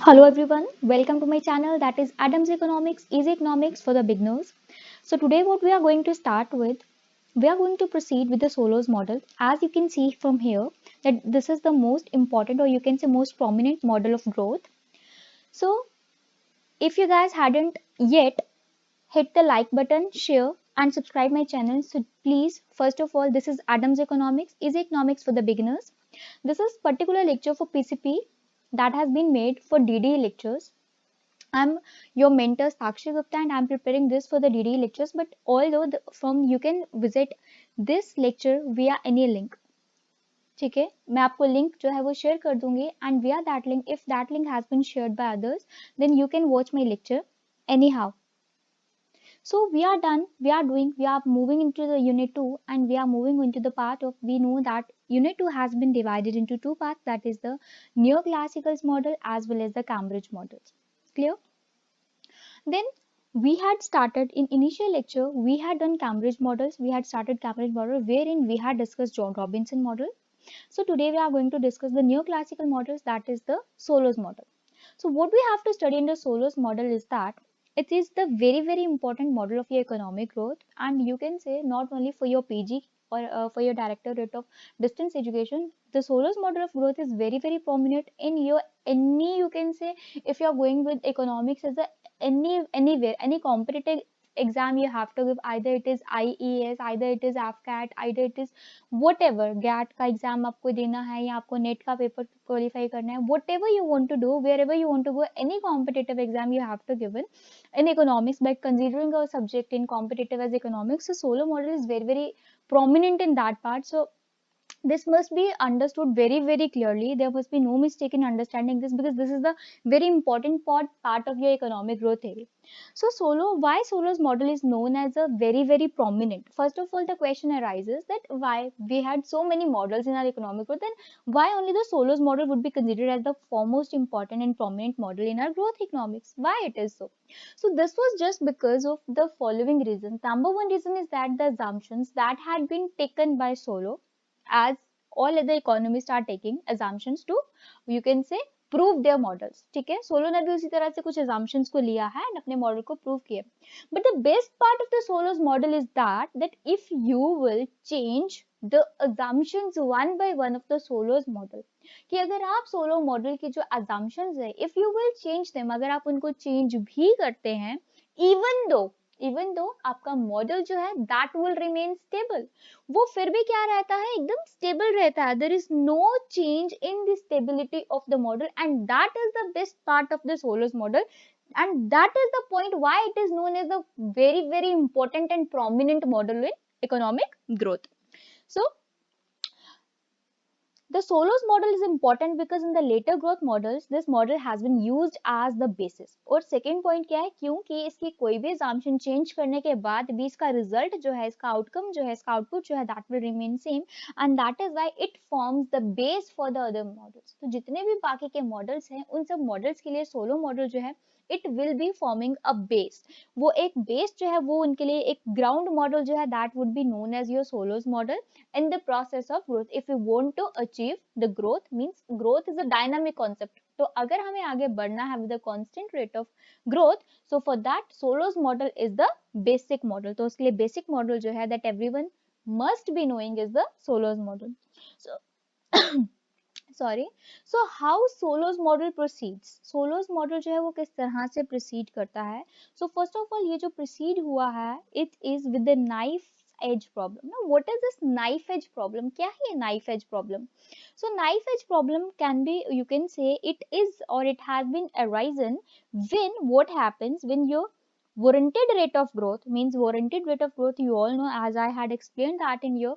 Hello everyone, welcome to my channel that is Adams Economics, Easy Economics for the beginners. So today what we are going to start with, we are going to proceed with the Solos model. As you can see from here that this is the most important or you can say most prominent model of growth. So if you guys hadn't yet hit the like button, share and subscribe my channel. So please, first of all, this is Adams Economics, Easy Economics for the beginners. This is particular lecture for PCP that has been made for DD lectures. I'm your mentor Sakshi Gupta and I'm preparing this for the DD lectures. But although from you can visit this lecture via any link. ठीक है, मैं आपको link जो है वो share कर दूंगी and via that link, if that link has been shared by others, then you can watch my lecture anyhow. So we are done, we are moving into the unit 2 and we are moving into the part of, we know that unit 2 has been divided into two parts, that is the neoclassicals model as well as the Cambridge models. Clear? Then we had started in initial lecture, we had done Cambridge models, we had started Cambridge model wherein we had discussed John Robinson model. So today we are going to discuss the neoclassical models, that is the Solos model. So what we have to study in the Solos model is that it is the very important model of your economic growth, and you can say not only for your PG or for your directorate of distance education, the Solos model of growth is very prominent in your any, you can say, if you are going with economics as a anywhere any competitive exam you have to give, either it is IES, either it is AFCAT, either it is whatever, GAT का exam आपको देना है या आपको net का paper qualify करना है, whatever you want to do, wherever you want to go, any competitive exam you have to give in economics, but considering a subject in competitive as economics, so solo model is very prominent in that part. So this must be understood very clearly. There must be no mistake in understanding this, because this is the very important part of your economic growth theory. So why Solos model is known as a very prominent? First of all, the question arises that why we had so many models in our economic growth, then why only the Solos model would be considered as the foremost important and prominent model in our growth economics? Why it is so? So this was just because of the following reasons. Number one reason is that the assumptions that had been taken by Solo, as all other economists are taking assumptions to, you can say, prove their models. ठीक है, solo ने भी उसी तरह से कुछ assumptions को लिया है and अपने मॉडल को प्रूव किया. But the best part of the Solos model is that if you will change the assumptions one by one of the Solos model, कि अगर आप सोलो मॉडल की जो assumptions है, if you will change them, अगर आप उनको change भी करते हैं, even though आपका मॉडल जो है that will remain stable, वो फिर भी क्या रहता है, एकदम स्टेबल रहता है. There is no change in the stability of the model, and that is the best part of the Solow's model, and that is the point why it is known as the very important and prominent model in economic growth. So the Solos model is important because in the later growth models, this model has been used as the basis. और second point क्या है, क्योंकि इसकी कोई भी assumption change करने के बाद भी इसका result जो है, इसका outcome जो है, इसका output जो है, that will remain same, and that is why it forms the base for the other models. तो जितने भी बाकी के models हैं, उन सब models के लिए Solo model जो है, it will be forming a base. वो एक base जो है, वो उनके लिए एक ground model जो है, that would be known as your Solos model in the process of growth. If you want to achieve the growth, means growth is a dynamic concept, तो अगर हमें आगे बढ़ना है with the constant rate of growth, so for that Solos model is the basic model. तो उसके लिए basic model जो है that everyone must be knowing is the Solos model. So sorry, so how Saulos model proceeds, Saulos model जो है वो किस तरह से प्रोसीड करता है. सो फर्स्ट ऑफ ऑल, ये जो प्रोसीड हुआ है, it is with the knife edge problem. Now what is this knife edge problem? क्या है ये knife edge problem? So knife edge problem can be, you can say, it is or it has been arisen when what happens when your warranted rate of growth, means warranted rate of growth, you all know, as I had explained that in your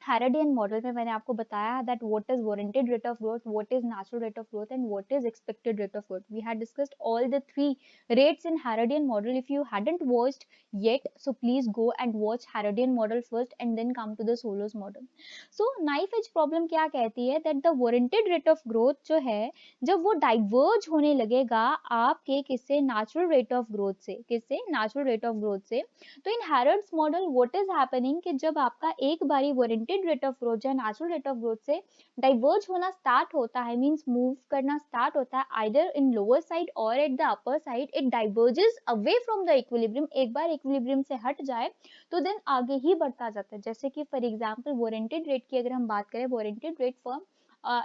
Haradian model में मैंने आपको बताया that what is warranted rate of growth, what is natural rate of growth, and what is expected rate of growth. We had discussed all the three rates in Haradian model. If you hadn't watched yet, so please go and watch Haradian model first and then come to the Solos model. So knife edge problem क्या कहती है, that the warranted rate of growth जो है, जब वो diverge होने लगेगा आपके किससे, natural rate of growth से, किससे, natural rate of growth से. तो in Harrod's model what is happening कि जब आपका एक बारी warranted wanted rate of growth जो है नेचुरल रेट ऑफ ग्रोथ से डाइवर्ज होना स्टार्ट होता है, मींस मूव करना स्टार्ट होता है आइदर इन लोअर साइड और at the upper side, it diverges away from the equilibrium. एक बार इक्विलिब्रियम से हट जाए तो देन आगे ही बढ़ता जाता है। जैसे कि फॉर एग्जांपल वारंटेड रेट की अगर हम बात करें, warranted rate for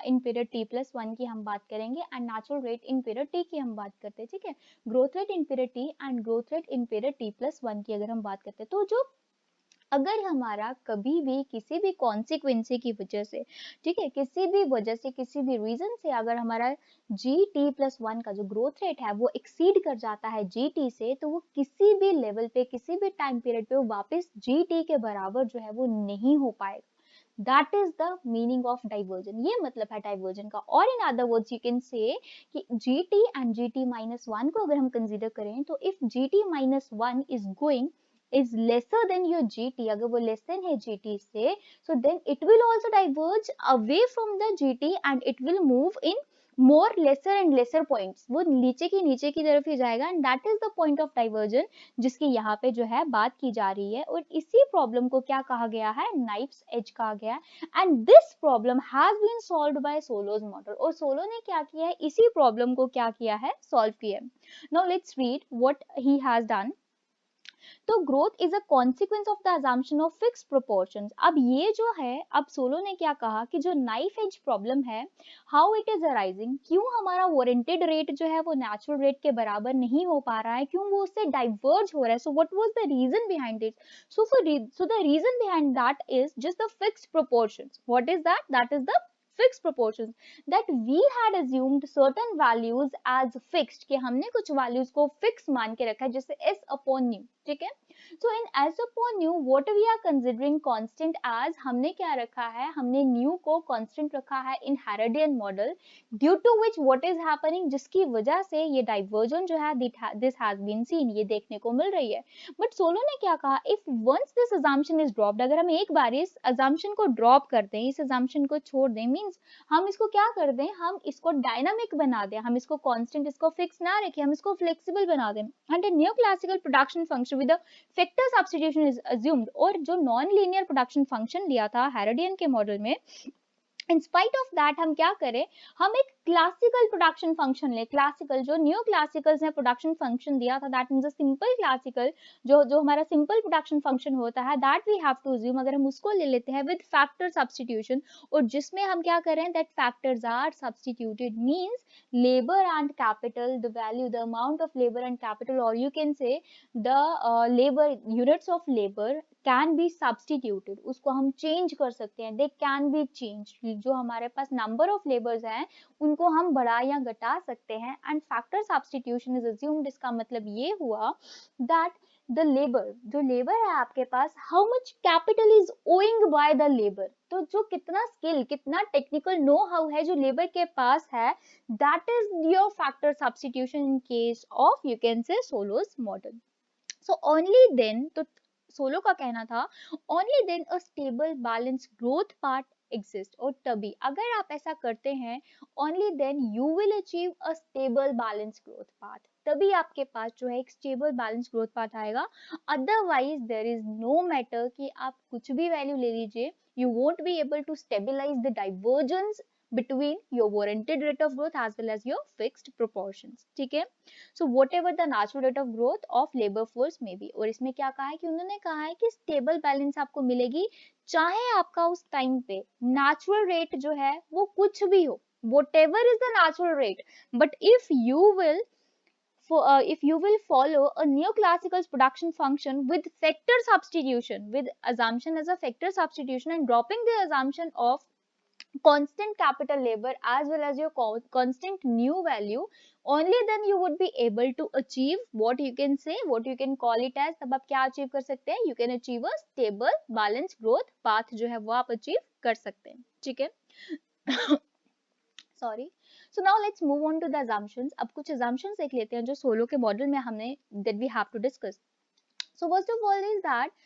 in period t+1 की हम बात करेंगे and natural rate in period t की हम बात करते हैं, ठीक है। Growth rate in period t and growth rate in period t+1 की अगर हम बात करते हैं, तो जो अगर हमारा कभी भी किसी भी कॉन्सिक्वेंसी की वजह से, ठीक है, किसी भी वजह से, किसी भी रीजन से अगर हमारा GT+1 का जो ग्रोथ रेट है वो एक्सीड कर जाता है GT से, तो वो किसी भी लेवल पे, किसी भी टाइम पीरियड पे वो वापस GT के बराबर जो है वो नहीं हो पाएगा। That is the meaning of diversion, ये मतलब है डाइवर्जन का। और in other words you can से कि GT एंड GT-1 को अगर हम कंसीडर करें, तो if GT-1 is going is lesser than your GT, अगर वो less than है GT से, so then it will also diverge away from the GT and it will move in more lesser and lesser points, वो नीचे की तरफ ही जाएगा and that is the point of diversion जिसकी यहाँ पे जो है बात की जा रही है। और इसी प्रॉब्लम को क्या कहा गया है, नाइफ्स एज कहा गया है। And this problem has been solved by Solow's model, और सोलो ने क्या किया है, इसी प्रॉब्लम को क्या किया है, सॉल्व किया है। Now let's read what he has done. तो growth is a consequence of the assumption of fixed proportions. अब ये जो है, अब सोलो ने क्या कहा कि जो नाइफ एज प्रॉब्लम है, हाउ इट इज अराइजिंग, क्यों हमारा वारंटेड रेट जो है वो नेचुरल रेट के बराबर नहीं हो पा रहा है, क्यों वो उससे डाइवर्ज हो रहा है। So what was the reason behind it, so the reason behind that is just the fixed proportions. What is that, that is the fixed proportions that we had assumed certain values as fixed, कि हमने कुछ values को fix मान के रखा है, जैसे s upon nu, ठीक है। so in s upon nu what we are considering constant as, हमने क्या रखा है, हमने nu को constant रखा है in Herodian model, due to which what is happening, जिसकी वजह से ये diversion जो है this has been seen, ये देखने को मिल रही है। बट सोलो ने क्या कहा, if once this assumption is dropped, अगर हम एक बार इस assumption को drop कर दें, इस assumption को छोड़ दें, मीन्स हम इसको क्या कर दें, हम इसको डायनामिक बना दें, हम इसको कांस्टेंट, इसको फिक्स ना रखें, हम इसको फ्लेक्सिबल बना दें, and a new classical production function with a factor substitution is assumed। और जो नॉन लीनियर प्रोडक्शन फंक्शन लिया था हेरोडियन के मॉडल में, इन स्पाइट ऑफ दैट हम क्या करें, हम एक क्लासिकल प्रोडक्शन फंक्शन ले, क्लासिकल जो न्यू क्लासिकल्स ने प्रोडक्शन फंक्शन दिया था, that means a simple classical, जो हमारा सिंपल प्रोडक्शन फंक्शन होता है, that we have to assume, अगर हम उसको ले लेते हैं विद फैक्टर सब्स्टिट्यूशन, और जिसमें हम क्या करें, that factors are substituted, means labour and capital, the value, the amount of labour and capital, और you can say the labour units of labour can be substituted, उसको हम चेंज कर सकते हैं, दे कैन बी चेंज, जो हमारे पास number of labours हैं उनको हम बढ़ा या घटा सकते हैं, and factor substitution is assumed. इसका मतलब ये हुआ दैट द लेबर, जो लेबर है आपके पास, how much capital is owing by the labour, तो जो कितना स्किल, कितना टेक्निकल नो हाउ है जो लेबर के पास है, that is your factor substitution in case of you can say Solow's model. So only then, तो सोलो का कहना था only then a stable balance growth part exist, और तभी अगर आप ऐसा करते हैं, only then you will achieve a stable balance growth path, तभी आपके पास जो है एक स्टेबल बैलेंस ग्रोथ पाथ आएगा। Otherwise there is no matter कि आप कुछ भी वैल्यू ले लीजिए, you won't be able to stabilise the divergence between your warranted rate of growth as well as your fixed proportions, ठीक है। so whatever the natural rate of growth of labor force may be, और इसमें क्या कहा है कि उन्होंने कहा है कि स्टेबल बैलेंस आपको मिलेगी, चाहे आपका उस टाइम पे नेचुरल रेट जो है वो कुछ भी हो, whatever is the natural rate, but if you will follow a neoclassical production function with factor substitution, with assumption as a factor substitution and dropping the assumption of constant capital labor as well as your constant new value, only then you would be able to achieve what you can say, what you can call it as, तब आप क्या achieve कर सकते हैं, you can achieve a stable balanced growth path जो है वो आप अचीव कर सकते हैं, ठीक है। Sorry. So now let's move on to the assumptions। अब कुछ assumptions देख लेते हैं जो सोलो के मॉडल में हमने that we have to discuss। so first of all is that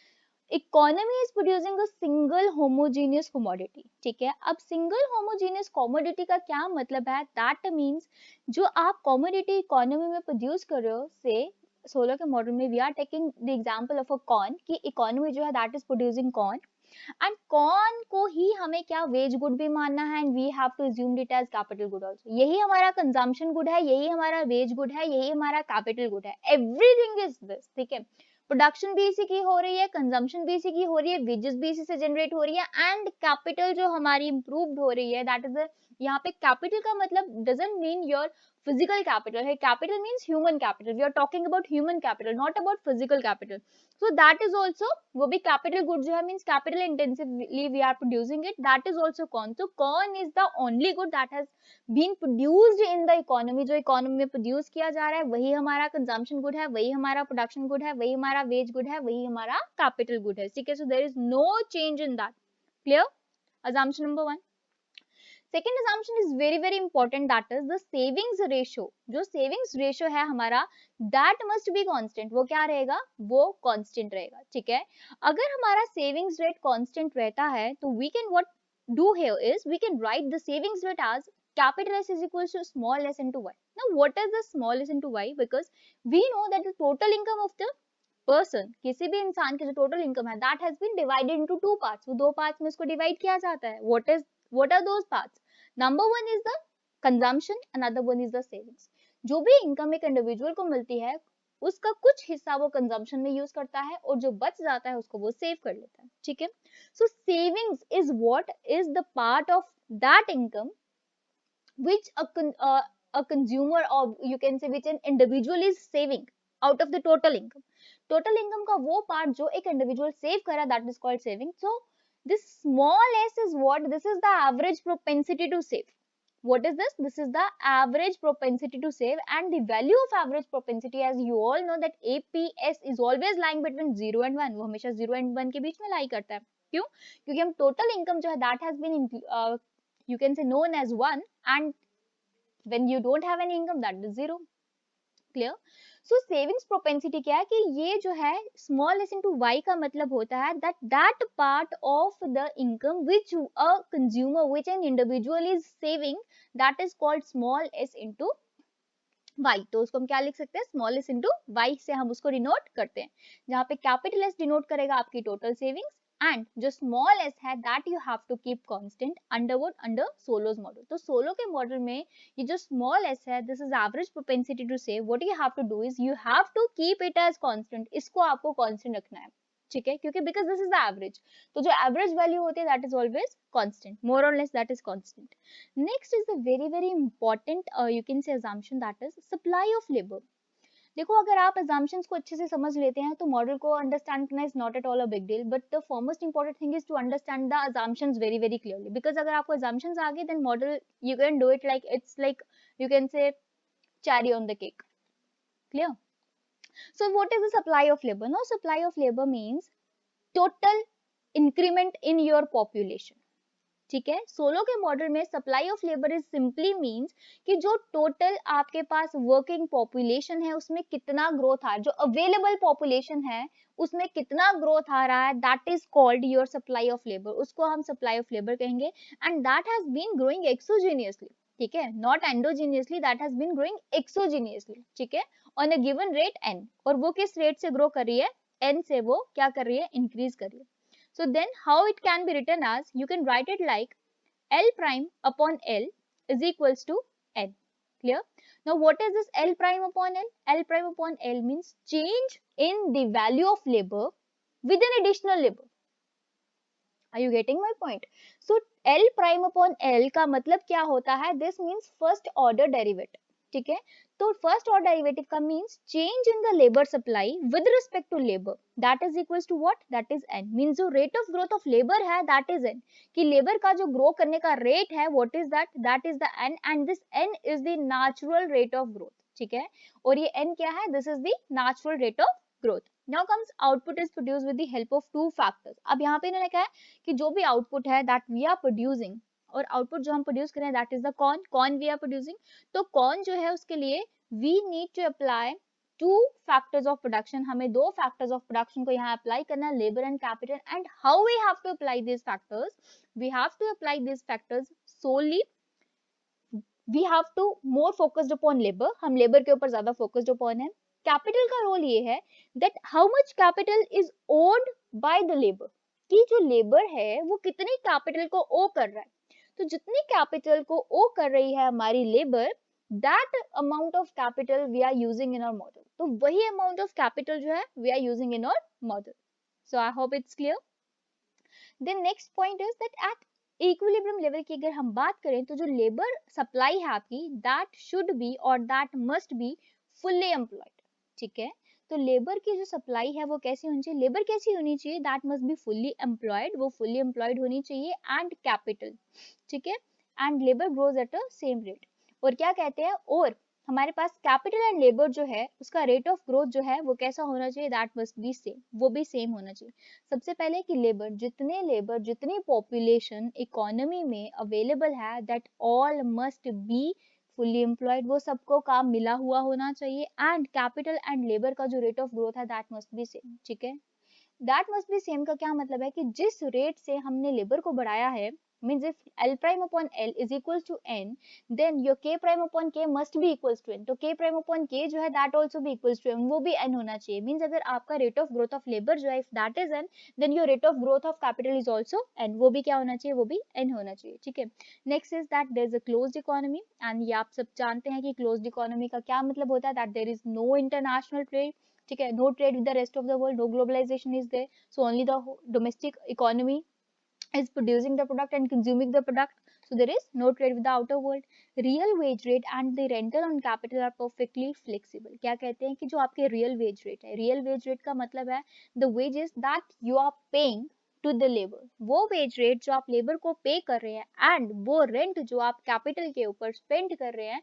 economy is producing a single homogeneous commodity, ठीक है। अब सिंगल होमोजेनियस कमोडिटी का क्या मतलब है, दैट मींस जो आप कमोडिटी इकोनॉमी में प्रोड्यूस कर रहे हो, से सोलर के मॉडल में we are taking the example of a corn, कि इकोनॉमी जो है that is producing corn, and corn को ही हमें क्या वेज गुड भी मानना है, and we have to assume it as capital good also. यही हमारा कंजम्पशन गुड है, यही हमारा वेज गुड है, यही हमारा कैपिटल गुड है, एवरीथिंग इज दिस, ठीक है। प्रोडक्शन भी इसी की हो रही है, कंजम्पशन भी इसी की हो रही है, वेजेस भी इसी से जनरेट हो रही है, एंड कैपिटल जो हमारी इंप्रूव्ड हो रही है, दैट इज यहाँ पे कैपिटल का मतलब doesn't mean your physical capital है, capital means human capital, we are talking about human capital, not about physical capital, so that is also वो भी capital good जो है, means capital intensively we are producing it, that is also corn, so corn is the only good that has been produced in the economy, जो economy में produce किया जा रहा है वही हमारा consumption good है, वही हमारा production good है, वही हमारा wage good है, वही हमारा capital good है, ठीक है। so there is no change in that, clear? assumption number 1. Second assumption is very very important, that is the savings ratio, जो savings ratio है हमारा, that must be constant, वो क्या रहेगा, वो constant रहेगा, ठीक है। अगर हमारा savings rate constant रहता है तो we can what do here is we can write the savings rate as capital S is equals to small s into y. Now what is the small s into y, because we know that the total income of the person, किसी भी इंसान की जो total income है, that has been divided into two parts, वो दो parts में इसको डिवाइड किया जाता है। what are those parts? Number one is the consumption, another one is the savings. जो भी इनकम एक इंडिविजुअल को मिलती है उसका कुछ हिस्सा वो कंजम्पशन में यूज करता है और जो बच जाता है उसको वो सेव कर लेता है, ठीक है। So savings is what is the part of that income which a consumer, or you can say which an individual is saving out of the total income. Total income का वो part जो एक individual save कर रहा है, that is called saving. So this small s is what? This is the average propensity to save. What is this? This is the average propensity to save, and the value of average propensity, as you all know that APS is always lying between 0 and 1. वो हमेशा 0 and 1 के बीच में lie करता है। क्यों? क्योंकि हम total income जो है that has been you can say known as 1, and when you don't have any income that is 0. clear? So savings propensity क्या है कि ये जो है small s into y का मतलब होता है that part of the income which a consumer, which an individual is saving, that is called small s into y. तो उसको हम क्या लिख सकते हैं, स्मॉल s into y से हम उसको डिनोट करते हैं, जहाँ पे कैपिटल S डिनोट करेगा आपकी टोटल सेविंग्स, एंड जो स्मॉल s है that you have to keep constant under Solow's model. तो सोलो के मॉडल में ये जो स्मॉल s है, this is average propensity to save, what you have to do is you have to keep it as constant, इसको आपको constant रखना है, ठीक है, क्योंकि because this is the average, तो जो एवरेज वैल्यू होती है दैट इज ऑलवेज कांस्टेंट, मोर और less that is constant. Next is the very very important you can से assumption, that is supply of labour. देखो अगर आप assumptions को अच्छे से समझ लेते हैं तो मॉडल को अंडरस्टैंड करना is not at all a big deal, but the foremost important thing is to understand the assumptions very very clearly, because अगर आपको assumptions आ गए then model you can do it like it's like you can say cherry on the cake, clear? So what is the supply of labor? Now supply of labor means total increment in your population, ठीक है। Solo के model में supply of labour is simply means कि जो total आपके पास working population है उसमें कितना ग्रोथ आ रहा है, जो अवेलेबल पॉपुलेशन है उसमें कितना ग्रोथ आ रहा है, that is called your supply of labour, उसको हम सप्लाई ऑफ लेबर कहेंगे, and that has been growing exogenously, ठीक है, not endogenously, that has been growing exogenously, ठीक है, on a given rate n, और वो किस रेट से ग्रो कर रही है, n से वो क्या कर रही है, इंक्रीज कर रही है। So then how it can be written as, you can write it like L prime upon L is equals to N. Clear? Now what is this L prime upon L? L prime upon L means change in the value of labor with an additional labor. Are you getting my point? So L prime upon L का मतलब क्या होता है? This means first order derivative. ठीक है, तो first order derivative का means change in the labour supply with respect to labour, that is equals to what, that is n, means जो rate of growth of labour है that is n, कि लेबर का जो ग्रो करने का rate है what is that, that is the n, and this n is the natural rate of growth, ठीक है, और ये n क्या है, this is the natural rate of growth. Now comes output is produced with the help of two factors. अब यहाँ पे इन्होंने कहा है कि जो भी आउटपुट है दैट वी आर प्रोड्यूसिंग, और आउटपुट जो हम प्रोड्यूस करें that is the corn we are producing, तो कॉर्न जो है उसके लिए we need to apply two factors of production, हमें दो factors of production को यहाँ apply करना है, labor and capital, and how we have to apply these factors, we have to apply these factors solely, we have to more focused upon labor, हम labor के ऊपर ज्यादा focused upon है। capital का रोल ये है that how much capital is owed by the labor, कि जो लेबर है वो कितनी कैपिटल को ओ कर रहा है। तो जितनी कैपिटल को ओ कर रही है हमारी labour, that amount of capital we are using in our model. तो वही अमाउंट ऑफ कैपिटल जो है we are using in our model. So I hope it's clear. Then next point is that at equilibrium level की अगर हम बात करें तो जो लेबर सप्लाई है आपकी, दैट शुड बी और that must be fully employed. ठीक है, तो लेबर की जो सप्लाई है वो कैसी होनी चाहिए, लेबर कैसी होनी चाहिए, that must be fully employed, वो फुल्ली एम्प्लॉयड होनी चाहिए, एंड कैपिटल। ठीक है, and labour grows at a same rate. और क्या कहते हैं, और हमारे पास कैपिटल एंड लेबर जो है उसका रेट ऑफ ग्रोथ जो है वो कैसा होना चाहिए, दैट मस्ट बी सेम, वो भी सेम होना चाहिए। सबसे पहले कि लेबर जितनी पॉपुलेशन इकोनॉमी में अवेलेबल है, that all must be fully employed, वो सबको काम मिला हुआ होना चाहिए, एंड कैपिटल एंड लेबर का जो रेट ऑफ ग्रोथ है दैट मस्ट बी सेम। ठीक है, दैट मस्ट बी सेम का क्या मतलब है कि जिस रेट से हमने लेबर को बढ़ाया है, means if L prime upon L is equals to N, then your K prime upon K must be equals to N। तो K prime upon K जो है that also be equals to N, वो भी N होना चाहिए। means अगर आपका rate of growth of labor जो है if that is N, then your rate of growth of capital is also N, वो भी क्या होना चाहिए, वो भी N होना चाहिए। ठीक है, next is that there is a closed economy, and ये आप सब जानते हैं कि closed economy का क्या मतलब होता है, that there is no international trade। ठीक है, no trade with the rest of the world, no globalisation is there, so only the domestic economy is producing the product and consuming the product, so there is no trade with the outer world। real wage rate and the rental on capital are perfectly flexible। क्या कहते हैं कि जो आपके real wage rate है, real wage rate का मतलब है the wages that you are paying to the labor, वो wage rate जो आप labor को pay कर रहे हैं and वो rent जो आप capital के ऊपर spend कर रहे हैं,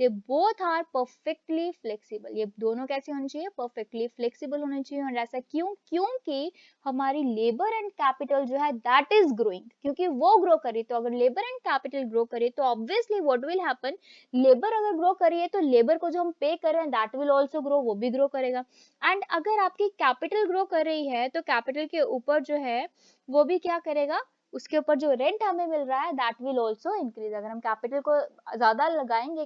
they both are perfectly flexible. ये दोनों कैसे होने चाहिए, परफेक्टली फ्लेक्सिबल होने चाहिए। और ऐसा क्यों, क्योंकि हमारी लेबर एंड कैपिटल जो है दैट इज ग्रोइंग, क्योंकि वो ग्रो करे। तो अगर लेबर एंड कैपिटल ग्रो करे तो obviously what will happen, labour अगर ग्रो करिए तो लेबर को जो हम पे कर रहे हैं दैट विल आल्सो ग्रो, वो भी ग्रो करेगा। एंड अगर आपकी कैपिटल ग्रो कर रही है तो कैपिटल के ऊपर जो है वो भी क्या करेगा, उसके ऊपर जो रेंट हमें मिल रहा है दैट विल आल्सो इंक्रीज। अगर हम कैपिटल को ज्यादा लगाएंगे,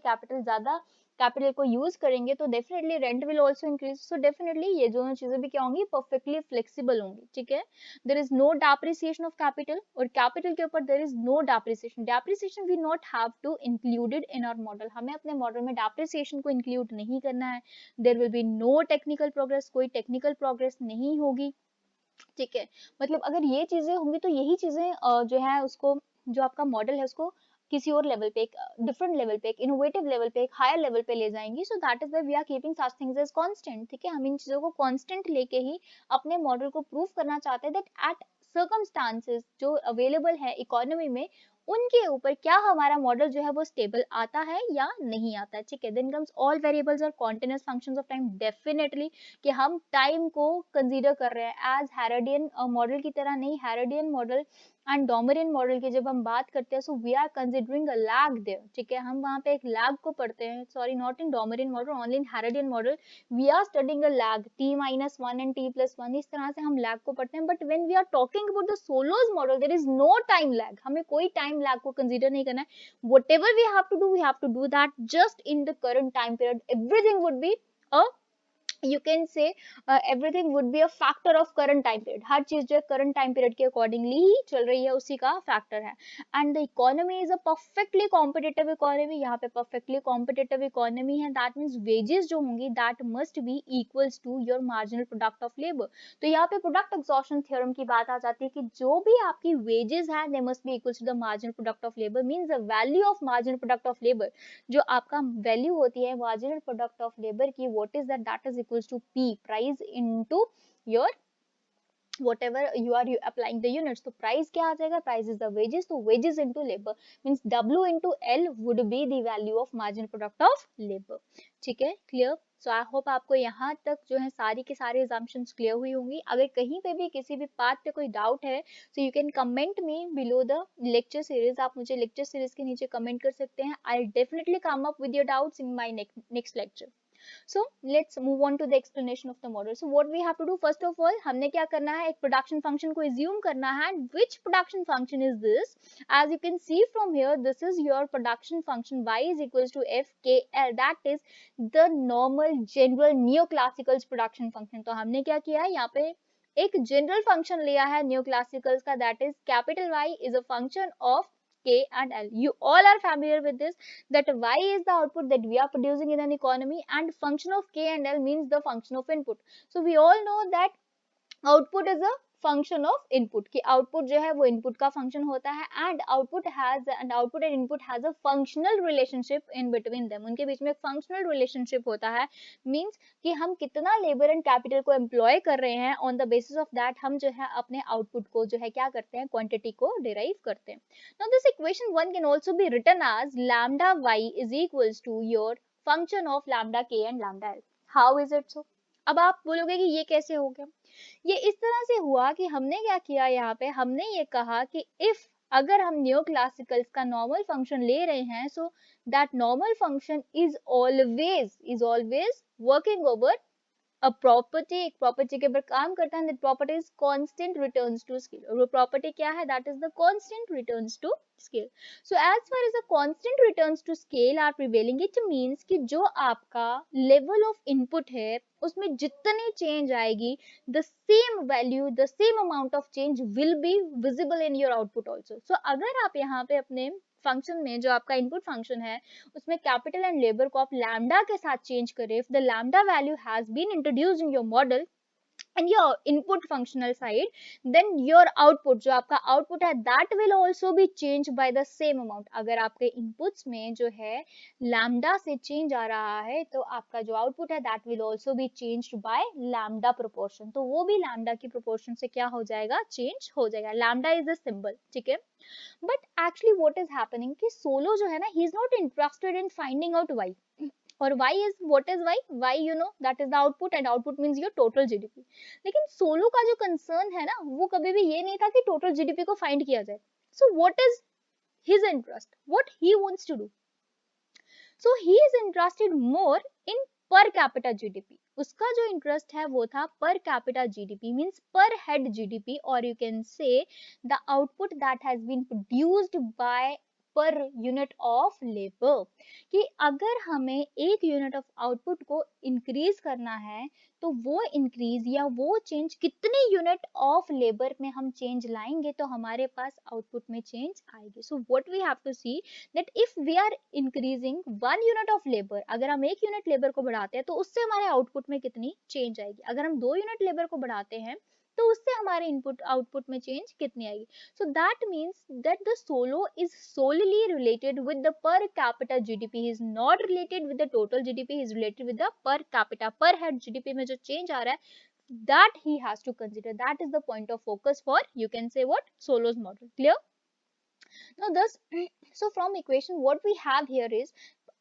कैपिटल को यूज करेंगे तो definitely rent will also increase. So definitely ये दोनों चीजें भी क्या होंगी, परफेक्टली फ्लेक्सिबल होंगी। ठीक है, there is no depreciation of capital, और कैपिटल के ऊपर there is no depreciation. Depreciation we not have to included in our model, हमें अपने मॉडल में डेप्रिसिएशन को इंक्लूड नहीं करना है। There will be no technical progress, कोई टेक्निकल प्रोग्रेस नहीं होगी। ठीक है, मतलब अगर ये चीजें होंगी तो यही चीजें जो है उसको, जो आपका मॉडल है उसको किसी और लेवल पे, एक डिफरेंट लेवल पे, एक इनोवेटिव लेवल पे, एक हायर लेवल पे ले जाएंगी। So that is why we are keeping such things as constant. ठीक है, हम इन चीजों को कांस्टेंट लेके ही अपने मॉडल को प्रूव करना चाहते हैं दैट एट सर्कमस्टांसेस जो अवेलेबल है इकोनॉमी में, उनके ऊपर क्या हमारा मॉडल जो है वो स्टेबल आता है या नहीं आता है। ठीक है, देन कम्स ऑल वेरिएबल्स और continuous functions of time. Definitely कि हम टाइम को कंसीडर कर रहे हैं एज हेरोडियन मॉडल की तरह नहीं, Harrodian model and Domarian model की जब हम बात करते हैं so we are considering a lag there. ठीक है, हम वहां पे एक लैग को पढ़ते हैं, sorry not in Domarian model, only in Harrodian model we are studying a lag t-1 and t+1, इस तरह से हम लैग को पढ़ते हैं। But when we are talking about the Solow's model there is no time lag, हमें कोई time lag को कंसीडर नहीं करना है। Whatever we have to do that just in the current time period, everything would be a, you can say everything would be a factor of current time period। हर चीज जो है current time period के accordingly ही चल रही है, उसी का फैक्टर है। And the economy is a perfectly competitive economy, यहाँ पे परफेक्टली कॉम्पिटिटिव इकोनॉमी है, दैट मीन्स वेजेस जो होंगी that must be equals to your marginal product of labour. तो यहाँ पे प्रोडक्ट एग्जॉशन थ्योरम की बात आ जाती है कि जो भी आपकी वेजेस है they must be equals to the marginal product of labour, means the value of marginal product of labour, जो आपका वैल्यू होती है मार्जिनल प्रोडक्ट ऑफ लेबर की, what is that is equals to P, price into your whatever you are applying the units। तो price क्या आ जाएगा, price is the wages, तो wages into labour means W into L would be the value of marginal product of labour. ठीक है, clear. So I hope आपको यहाँ तक जो है सारी के सारे एग्जाम्पशंस क्लियर हुई होंगी। अगर कहीं पे भी किसी भी पार्ट पे कोई डाउट है so you can comment me below the lecture series, आप मुझे लेक्चर सीरीज के नीचे कमेंट कर सकते हैं। I definitely come up with your doubts in my next lecture. So let's move on to the explanation of the model। So what we have to do, first of all हमने क्या करना है, एक production function को assume करना है। And which production function is this? As you can see from here, this is your production function y is equals to fkl, that is the normal general neoclassical production function। तो हमने क्या किया है यहाँ पे एक जनरल फंक्शन लिया है न्यू क्लासिकल्स का, that is capital Y is a function of K and L. You all are familiar with this, that Y is the output that we are producing in an economy, and function of K and L means the function of input. So we all know that output is a function of input, कि output जो है वो input का function होता है, and output and input has a functional relationship in between them, उनके बीच में functional relationship होता है, मींस कि हम कितना लेबर एंड कैपिटल को एम्प्लॉय कर रहे हैं, on the basis of that हम जो है अपने आउटपुट को जो है क्या करते हैं, क्वांटिटी को डिराइव करते हैं. Now this equation one can also be written as lambda Y is equals to your function of lambda K and lambda L. How is it so? अब आप बोलोगे कि ये कैसे हो गया. ये इस तरह से हुआ कि हमने क्या किया, यहाँ पे हमने ये कहा कि इफ अगर हम न्यू क्लासिकल्स का नॉर्मल फंक्शन ले रहे हैं, so that normal function is always working over a property, एक प्रॉपर्टी के ऊपर काम करता है, that property is constant returns to scale. और वो प्रॉपर्टी क्या है, that is the constant returns to scale. So as far as the constant returns to scale are prevailing, it means कि जो आपका लेवल ऑफ इनपुट है उसमें जितनी चेंज आएगी, the same value, the same amount of change will be visible in your output also. So अगर आप यहाँ पे अपने फंक्शन में, जो आपका इनपुट फंक्शन है, उसमें कैपिटल एंड लेबर को आप लैम्डा के साथ चेंज करें, if the lambda value has been introduced in your model and your input functional side, then your output, जो आपका output है, that will also be changed by the same amount. अगर आपके inputs में जो है lambda से change आ रहा है, तो आपका जो output है that will also be changed by lambda proportion. तो वो भी lambda की proportion से क्या हो जाएगा, change हो जाएगा. lambda is the symbol, ठीक है. But actually what is happening कि सोलो जो है ना, he is not interested in finding out why. और y is what is y you know that is the output, and output means your total GDP. लेकिन solo का जो concern है ना, वो कभी भी ये नहीं था कि टोटल जीडीपी को फाइंड किया जाए. So what is his interest, what he wants to do, so he is interested more in per capita GDP. उसका जो इंटरेस्ट है वो था per capita GDP, means per head GDP, और you can say the output that has been produced by per unit of labour. कि अगर हमें एक यूनिट ऑफ आउटपुट को इंक्रीज करना है, तो वो इंक्रीज या वो चेंज कितनी यूनिट ऑफ लेबर में हम चेंज लाएंगे, तो हमारे पास आउटपुट में चेंज आएगी. So what we have to see that if we are increasing 1 unit of labour, अगर हम 1 यूनिट लेबर को बढ़ाते हैं तो उससे हमारे आउटपुट में कितनी चेंज आएगी. अगर हम 2 यूनिट लेबर को बढ़ाते हैं तो उससे हमारे इनपुट आउटपुट में चेंज कितनी आएगी. So that means that the solo is solely related with the per capita GDP. He is not related with the total GDP. He is related with the per capita, per head GDP में जो change आ रहा है, that he has to consider. That is the point of focus for, you can say what, Solo's model. Clear? Now thus, so from equation what we have here is,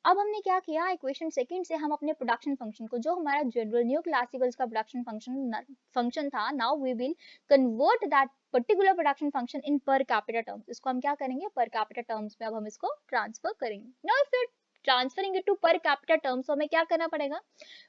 अब हमने क्या किया, equation second से हम अपने production function को, जो हमारा जनरल न्यू क्लासिकल्स का प्रोडक्शन फंक्शन था, now we will convert that particular production function in per capita terms. इसको हम क्या करेंगे, पर कैपिटा टर्म्स में अब हम इसको ट्रांसफर करेंगे. Now if you transferring it to per capita terms, तो हमें क्या करना पड़ेगा,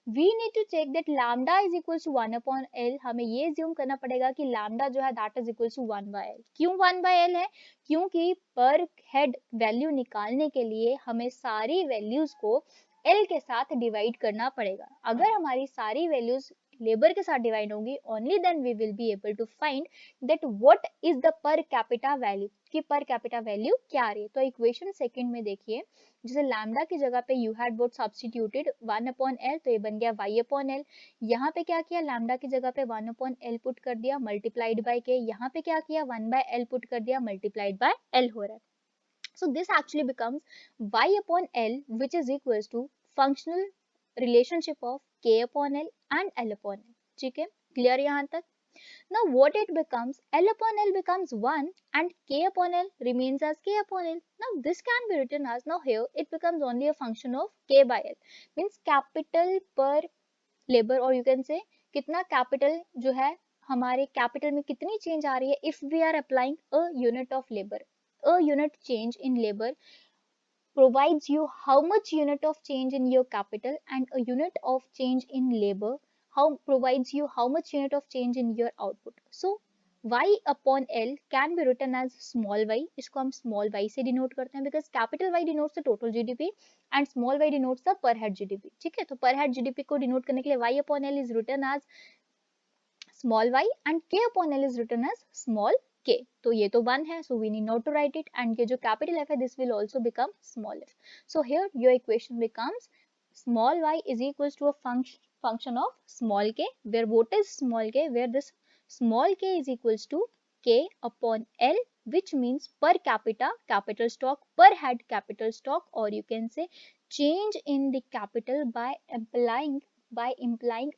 we need to check that lambda is equal to 1/L. हमें ये ज्यूम करना पड़ेगा कि लैम्डा जो है that is equal to 1/L. क्यों 1/L है, क्योंकि पर हेड वैल्यू निकालने के लिए हमें सारी वैल्यूज को L के साथ डिवाइड करना पड़ेगा. अगर हमारी सारी वैल्यूज लेबर के साथ डिवाइड होंगी, only then we will be able to find that what is the per capita value, कि पर कैपिटा वैल्यू क्या आ रही है. तो इक्वेशन सेकंड में देखिए, जैसे लैम्डा की जगह पे you had both substituted 1/L, तो ये बन गया y/L. यहाँ पे क्या किया, लैम्डा की जगह पे 1/L पुट कर दिया मल्टीप्लाइड बाय के, यहाँ पे क्या किया, 1/L पुट कर दिया मल्टीप्लाइड बाय L हो रहा है. So this actually becomes y/L, which is equals to functional relationship of k/L and L/L. ठीक है, क्लियर यहाँ तक. Now what it becomes, L/L becomes 1 and k/L remains as k/L. Now this can be written as, now here it becomes only a function of k/L, means capital per labor, or you can say कितना capital जो है, हमारे capital में कितनी change आ रही है, if we are applying a unit of labor. A unit change in labor provides you how much unit of change in your capital, and a unit of change in labor how provides you how much unit of change in your output. So y/L can be written as small y. इसको हम small y से denote करते हैं, because capital Y denotes the total GDP and small y denotes the per head GDP. ठीक है, तो per head GDP को denote करने के लिए y/L is written as small y and k upon L is written as small k. तो ये तो 1 है, so we need not to write it, and ये जो capital F है, this will also become small f. So here your equation becomes small y is equals to a function of small k, where what is small k, where this small k is equals to k upon L, which means per capita capital stock, per head capital stock, or you can say change in the capital by implying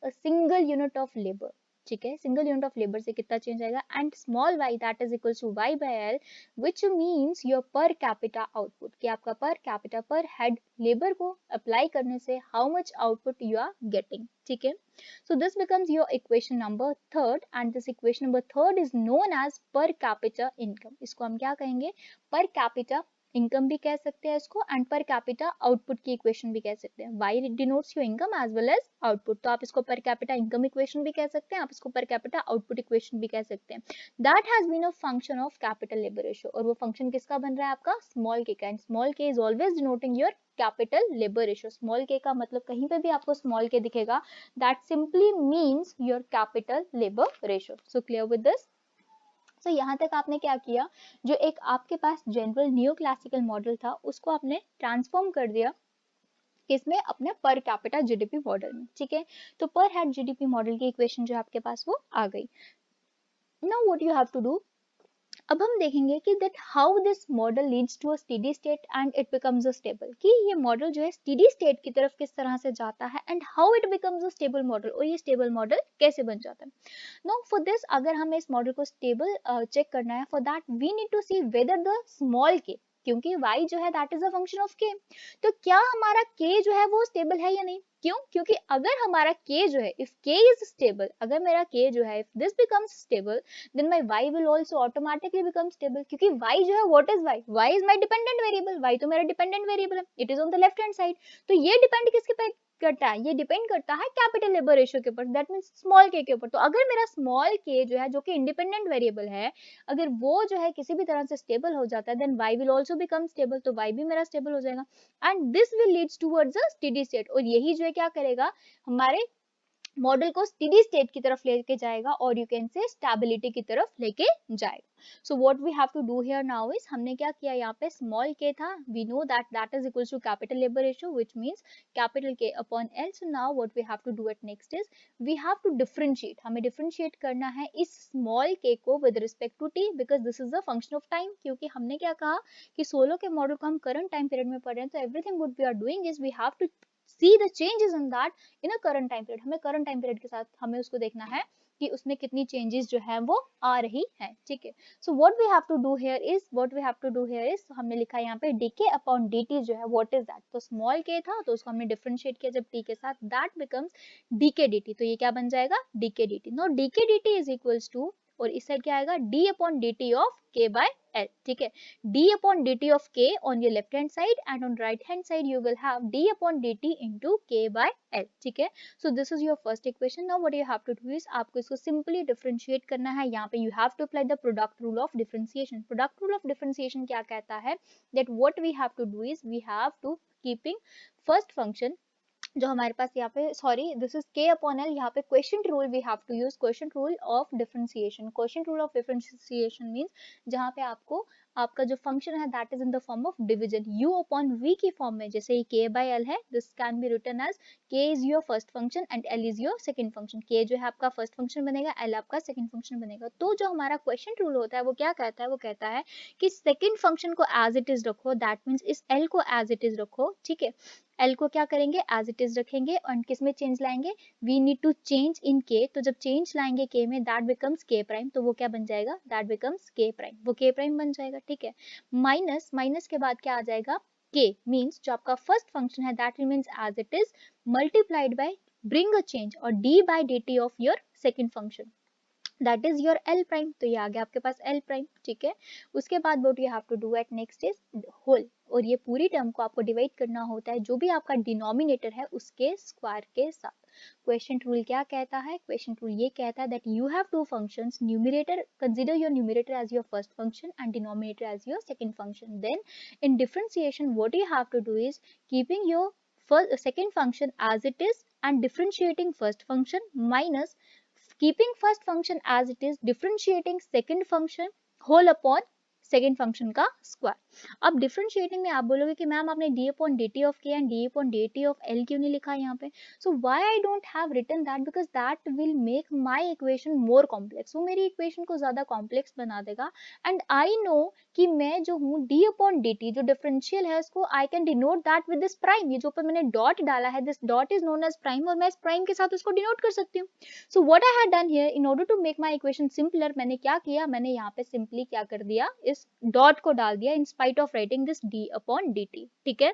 a single unit of labor. ठीक है, single unit of labour से कितना change आएगा, and small y that is equals to y by L, which means your per capita output, कि आपका per capita per head labour को apply करने से how much output you are getting. ठीक है, so this becomes your equation number third, and this equation number third is known as per capita income. इसको हम क्या कहेंगे, per capita इनकम भी कह सकते हैं इसको, एंड पर कैपिटा आउटपुट की इक्वेशन भी कह सकते हैं. y denotes your income as well as output, तो आप इसको पर कैपिटा इनकम इक्वेशन भी कह सकते हैं, आप इसको पर कैपिटा आउटपुट इक्वेशन भी कह सकते हैं. That has been a function of capital labour ratio, और वो फंक्शन किसका बन रहा है, आपका स्मॉल के का, and small k is always denoting your capital labour ratio. Small के का मतलब कहीं पे भी आपको स्मॉल के दिखेगा, that simply means your capital labour ratio. So clear with this. तो यहाँ तक आपने क्या किया, जो एक आपके पास जनरल न्यू क्लासिकल मॉडल था उसको आपने ट्रांसफॉर्म कर दिया किसमें, अपने पर कैपिटा जीडीपी मॉडल में. ठीक है, तो पर हेड जीडीपी मॉडल की इक्वेशन जो आपके पास वो आ गई. Now what you have to do, अब हम देखेंगे कि that how this model leads to a steady state and it becomes a stable, कि ये मॉडल जो है स्टेडी स्टेट की तरफ किस तरह से जाता है, and how it becomes a stable model, और ये स्टेबल मॉडल कैसे बन जाता है. नो फॉर दिस, अगर हमें इस मॉडल को स्टेबल चेक करना है, for that we need to see whether the small k, क्योंकि y जो है that is a function of k, तो क्या हमारा k जो है वो स्टेबल है या नहीं. क्यों, क्योंकि अगर हमारा k जो है, इफ k इज स्टेबल, अगर मेरा k जो है, if this becomes stable, then my y will also automatically become stable, क्योंकि y जो है, what is y is my dependent variable, y तो मेरा dependent variable है, it is on the left hand side. तो ये डिपेंड किसके पे करता है, ये डिपेंड करता है कैपिटल लेबर रेशियो के ऊपर, दैट मींस स्मॉल के ऊपर. तो अगर मेरा स्मॉल के जो है, जो कि इंडिपेंडेंट वेरिएबल है, अगर वो जो है किसी भी तरह से स्टेबल हो जाता है, then y will also become stable, तो y भी मेरा स्टेबल हो जाएगा, and this will leads towards a steady state, और यही जो है क्या करेगा, हमारे मॉडल को स्टेडी स्टेट की तरफ लेके जाएगा, और यू कैन से स्टेबिलिटी की तरफ लेके जाएगा. So what we have to do here now is, हमने क्या किया, यहाँ पे स्मॉल के था, we know that that is equals to capital labour ratio, which means capital के upon L. So now what we have to do at next is, we have to differentiate, हमें differentiate करना है इस small K को with respect to T, because this is the function of time. क्योंकि हमने क्या कहा कि सोलो के मॉडल को हम करंट टाइम पीरियड में पढ़ रहे हैं, तो everything what we are doing is we have to see the changes in that in a current time period. हमें current time period के साथ हमें उसको देखना है कि उसमें कितनी changes जो है वो आ रही है. ठीक है, so what we have to do here is हमने लिखा है यहाँ पे dk upon dt जो है, what is that, तो small k था तो उसको हमने differentiate किया जब t के साथ, that becomes dk dt. तो ये क्या बन जाएगा, dk dt. now dk dt is equals to, और इस साइड क्या आएगा, d upon dt of k by L. ठीक है, d upon dt of k on your left hand side, and on right hand side you will have d upon dt into k by L. ठीक है, so this is your first equation. now what you have to do is, आपको इसको simply differentiate करना है. यहाँ पे you have to apply the product rule of differentiation. product rule of differentiation क्या कहता है, that what we have to do is we have to keeping first function जो हमारे पास यहाँ पे, sorry this is k upon l, यहाँ पे question rule we have to use, question rule of differentiation. Question rule of differentiation means जहाँ पे आपको आपका जो फंक्शन है that is in the form of division, u upon v की फॉर्म में. जैसे ये k by l है, this can be written as k is your first function and l is your second function. k जो है आपका फर्स्ट function बनेगा, l आपका सेकंड फंक्शन बनेगा. तो जो हमारा क्वेश्चन रूल होता है वो क्या कहता है, वो कहता है कि सेकंड फंक्शन को एज इट इज रखो, दैट मीन्स इस l को एज इट इज रखो. ठीक है, L को क्या करेंगे, एज इट इज रखेंगे, और किस में चेंज लाएंगे, we need to change in k. तो जब चेंज लाएंगे k में, दैट बिकम्स k प्राइम, तो वो क्या बन जाएगा, दैट बिकम्स k प्राइम, वो k प्राइम बन जाएगा. ठीक है, माइनस माइनस के बाद क्या आ जाएगा, k मींस जो आपका फर्स्ट फंक्शन है that remains as it is, multiplied by bring a change और d by dt of your second function, that is your L prime. तो ये आ गया आपके पास L प्राइम. ठीक है, उसके बाद what you have to do at next is whole, और ये पूरी टर्म को आपको डिवाइड करना होता है जो भी आपका डिनोमिनेटर है उसके स्क्वायर के साथ. क्वेश्चन रूल क्या कहता है, क्वेश्चन रूल ये कहता है that you have two functions, numerator consider your numerator as your first function and denominator as your second function. Then in differentiation what you have to do is keeping your first second function as it is and differentiating first function minus keeping first function as it is, differentiating second function whole upon second function का square. अब differentiating में आप बोलोगे कि ma'am आपने D upon D T of K and D upon D T of L क्यों नहीं लिखा यहाँ पे? So why I don't have written that, because that will make my equation more complex, वो मेरी इक्वेशन को ज्यादा कॉम्प्लेक्स बना देगा। एंड आई नो कि मैं जो हूँ डी अपॉन डी टी जो डिफरेंशियल है उसको I can denote that with this prime, ये जो ऊपर मैंने डॉट डाला है this dot is known as prime, और मैं इस प्राइम के साथ उसको डिनोट कर सकती हूँ। So what I had done here in order to make my equation simpler, मैंने क्या किया, मैंने यहाँ पे सिंपली क्या कर दिया, इस डॉट को डाल दिया in spite of writing this D upon D T. ठीक है,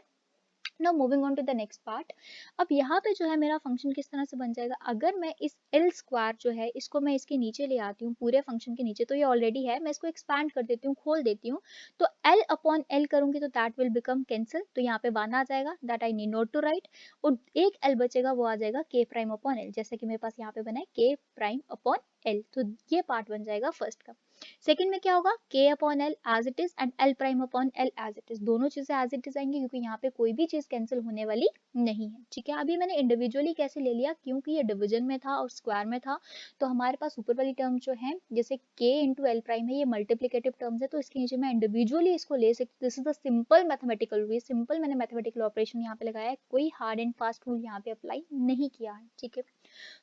now moving on to the next part. अब यहाँ पे जो है मेरा फंक्शन किस तरह से बन जाएगा, अगर मैं इस एल स्क्वायर जो है इसको मैं इसके नीचे ले आती हूँ पूरे फंक्शन के नीचे, तो ये ऑलरेडी है, मैं इसको एक्सपैंड कर देती हूँ, खोल देती हूँ, तो एल अपॉन एल करूंगी तो दैट विल बिकम कैंसिल, तो यहाँ पे वन आ जाएगा that I need not to write, और एक एल बचेगा वो आ जाएगा के प्राइम अपॉन एल, जैसे कि मेरे पास यहाँ पे बना है के प्राइम अपॉन एल, तो ये पार्ट बन जाएगा फर्स्ट का। सेकंड में क्या होगा, k upon L as it is and l prime upon L as it is, दोनों चीजें एज इट इज आएंगी क्योंकि यहाँ पे कोई भी चीज कैंसिल होने वाली नहीं है। ठीक है, अभी मैंने इंडिविजुअली कैसे ले लिया, क्योंकि ये डिवीजन में था और स्क्वायर में था, तो हमारे पास ऊपर वाली टर्म जो है जैसे k इंटू एल प्राइम है, ये मल्टीप्लीकेटिव टर्म्स है, तो इसके नीचे मैं इंडिविजुअली इसको ले सकती, this is the simple mathematical way, simple मैंने मैथमेटिकल ऑपरेशन यहाँ पे लगाया है, कोई हार्ड एंड फास्ट रूल यहाँ पे अप्लाई नहीं किया है। ठीक है,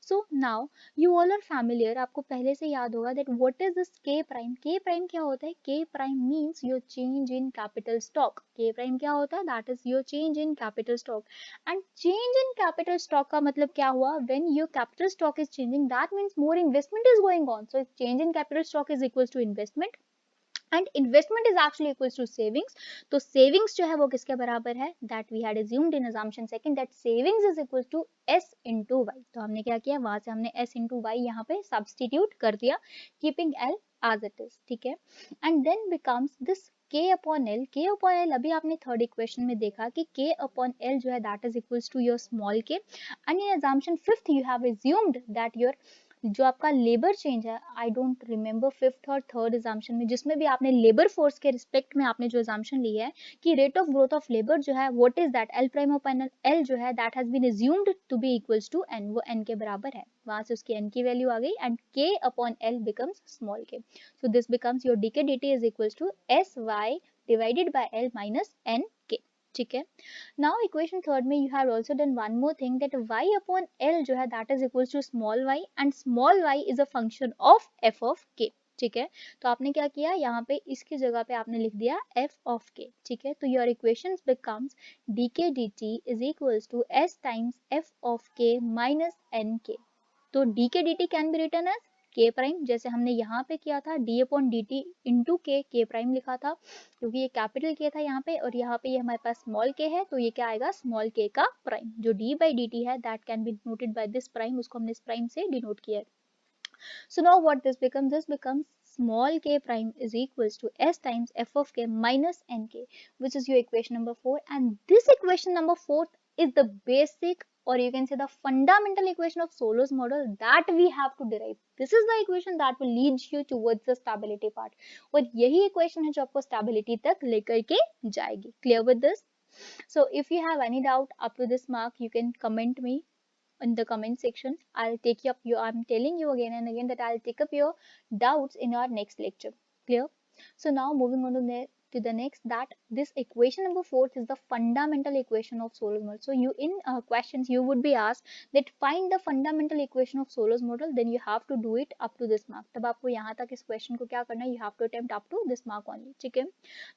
so now you all are familiar, आपको पहले से याद होगा that what is this K prime, K prime क्या होता है, K prime means your change in capital stock, K prime क्या होता है, that is your change in capital stock, and change in capital stock का मतलब क्या हुआ, when your capital stock is changing that means more investment is going on, so change in capital stock is equals to investment and investment is actually equals to savings, तो savings जो है वो किसके बराबर है, that we had assumed in assumption second that savings is equal to S into Y, तो हमने क्या किया, वहां से हमने एस इंटू वाई यहाँ पे सब्सटीट्यूट कर दिया, keeping L as it is. ठीक है, and then becomes this k upon L, k upon L अभी आपने थर्ड इक्वेशन में देखा कि k अपॉन एल जो है that is equals to your small k, and in assumption fifth you have assumed that your जो आपका labour change है, आई डोंट रिमेम्बर फिफ्थ और थर्ड एग्जाम्शन में, जिसमें भी आपने लेबर फोर्स के रिस्पेक्ट में आपने जो एग्जाम्शन लिया है कि rate of growth of labour जो है what is that, L prime upon L जो है that has been assumed to be equals to N, वो एन के बराबर है, वहां से उसकी एन की वैल्यू आ गई एंड के अपॉन एल बिकम्स स्मॉल के, so this becomes your D K D T is equals to S Y divided by L minus N K. ठीक है, now equation third में you have also done one more thing that y upon l जो है that is equals to small y and small y is a function of f of k। ठीक है, तो आपने क्या किया, यहाँ पे इसकी जगह पे आपने लिख दिया f of k। ठीक है, तो your equations becomes dk dt is equals to s times f of k minus nk, तो dk dt can be written as k prime, जैसे हमने यहाँ पे किया था d upon D T into के प्राइम लिखा था, क्योंकि ये कैपिटल के था यहाँ पे और यहाँ पे ये हमारे पास स्मॉल के है, तो ये क्या आएगा, स्मॉल के का प्राइम, जो d बाई डी टी है that can be noted by this prime, उसको हमने इस प्राइम से डिनोट किया है। So now what this becomes small k prime is equals to s times f of k minus nk, which is your equation number 4, and this equation number 4 is the basic or you can say the fundamental equation of Solo's model that we have to derive. This is the equation that will lead you towards the stability part, और यही equation है जो आपको stability तक लेकर के जाएगी। Clear with this? So if you have any doubt up to this mark, you can comment me in the comment section. I'll take up your, I'm telling you again and again that I'll take up your doubts in our next lecture. Clear? So now moving on to the next, that this equation number 4 is the fundamental equation of Solo's model. So you in questions you would be asked that find the fundamental equation of Solo's model, then you have to do it up to this mark. तब आपको यहाँ तक इस question को क्या करना है, you have to attempt up to this mark only. ठीक है,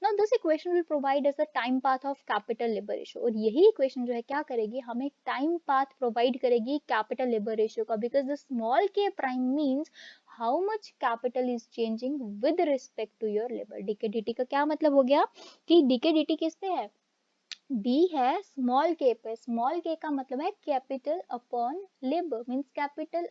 now this equation will provide us the time path of capital labor ratio, और यही equation जो है क्या करेगी, हमें time path provide करेगी capital labor ratio का, because the small k prime means how much capital is changing with respect to your labor। dk dt का क्या मतलब हो गया कि dk dt किस पे है, d है स्मॉल k पे, स्मॉल k का मतलब है capital upon labour means capital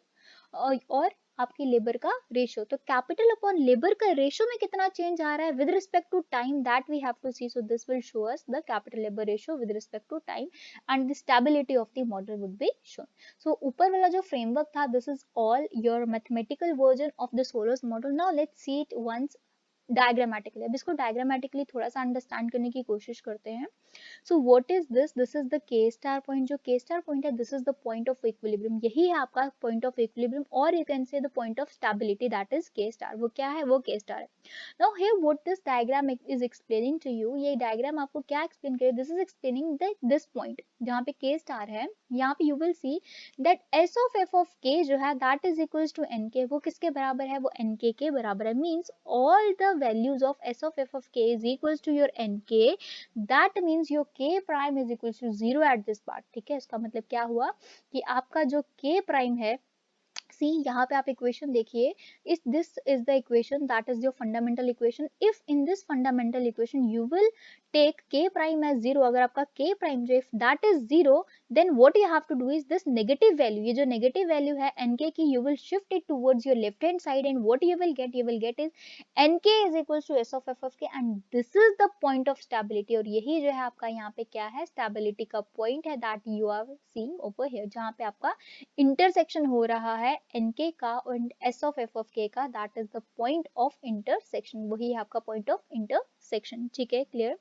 और आपकी लेबर का रेशियो, तो कैपिटल अपॉन लेबर का रेशियो में कितना चेंज आ रहा है with respect to time, that we have to see, so this will show us the capital labour ratio with respect to time and the stability of the model would be shown. So ऊपर वाला जो framework था, this is all your mathematical version of the Solow's model. Now let's see it once diagrammatically. अब इसको diagrammatically थोड़ा सा understand करने की कोशिश करते हैं। So what is this? This is the K star point. जो के स्टार पॉइंट है, this is the point of equilibrium. यही है आपका पॉइंट ऑफ इक्विलिब्रियम, और you can say the point of stability, that is K star. वो क्या है? वो के स्टार है। Now here what this diagram is explaining to you, ये डायग्राम आपको क्या एक्सप्लेन करे? This is explaining that this point जहाँ पे के स्टार है, यहाँ पे you will see that S of F of K जो है that is equals to N K. वो किसके बराबर है? वो एन के बराबर है। Means all the values of s of F of k is equals to your n k, that means your k prime is equals to 0 at this part. ठीक है, इसका मतलब क्या हुआ कि आपका जो के प्राइम है, सी यहाँ पे आप इक्वेशन देखिए, इस this is the equation that is your fundamental equation. If in this fundamental equation you will take K prime as 0, अगर आपका के प्राइम जो if that is 0, then what you have to do is this negative value, ये जो negative value है N K की, you will shift it towards your left hand side, and what you will get is N K is equals to S of F of K, and this is the point of stability. और यही जो है आपका यहाँ पे क्या है? Stability का पॉइंट है, that you are seeing over here, जहाँ पे आपका इंटरसेक्शन हो रहा है एनके का और S of F of k का, that is the point of intersection. वही है आपका पॉइंट ऑफ इंटरसेक्शन। ठीक है, clear?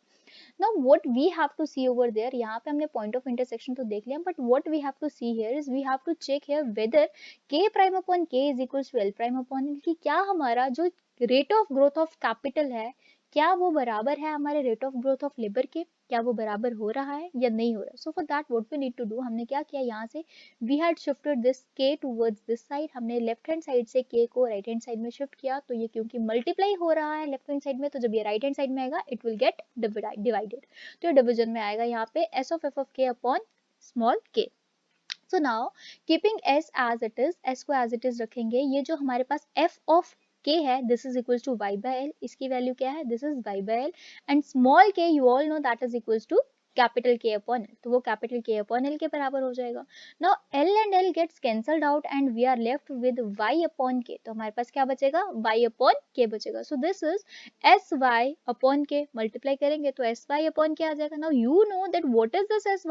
Now what we have to see over there, यहाँ पे हमने पॉइंट ऑफ इंटरसेक्शन तो देख लिया, but what we have to see here is we have to check here whether k prime upon k is equals to l prime upon l, कि क्या हमारा जो rate of growth of capital है, क्या वो बराबर है हमारे rate of growth of labour के? क्या वो बराबर हो रहा है या नहीं हो रहा? So for that what we need to do, हमने क्या किया, यहाँ से we had shifted this k towards this side, हमने लेफ्ट हैंड साइड से के को राइट हैंड साइड में शिफ्ट किया। तो ये क्योंकि मल्टीप्लाई हो रहा है लेफ्ट हैंड साइड में, तो जब ये राइट हैंड साइड में आएगा इट विल गेट डिवाइडेड, तो ये डिवीजन में आएगा यहाँ पे s of F of k upon small के। So now keeping s as it is, s को एज इट इज रखेंगे, ये जो हमारे पास एफ ऑफ के है this is equals to y by l, इसकी वैल्यू क्या है? This is y by l, and small k you all know that is equals to capital के अपॉन एल, तो वो कैपिटल के अपॉन एल के बराबर हो जाएगा। Now l and l gets cancelled out and we are left with y upon k, तो हमारे पास क्या बचेगा? वाई अपॉन के बचेगा। So this is s y upon k, multiply करेंगे तो एस वाई अपॉन के आ जाएगा। Now you know that what is this s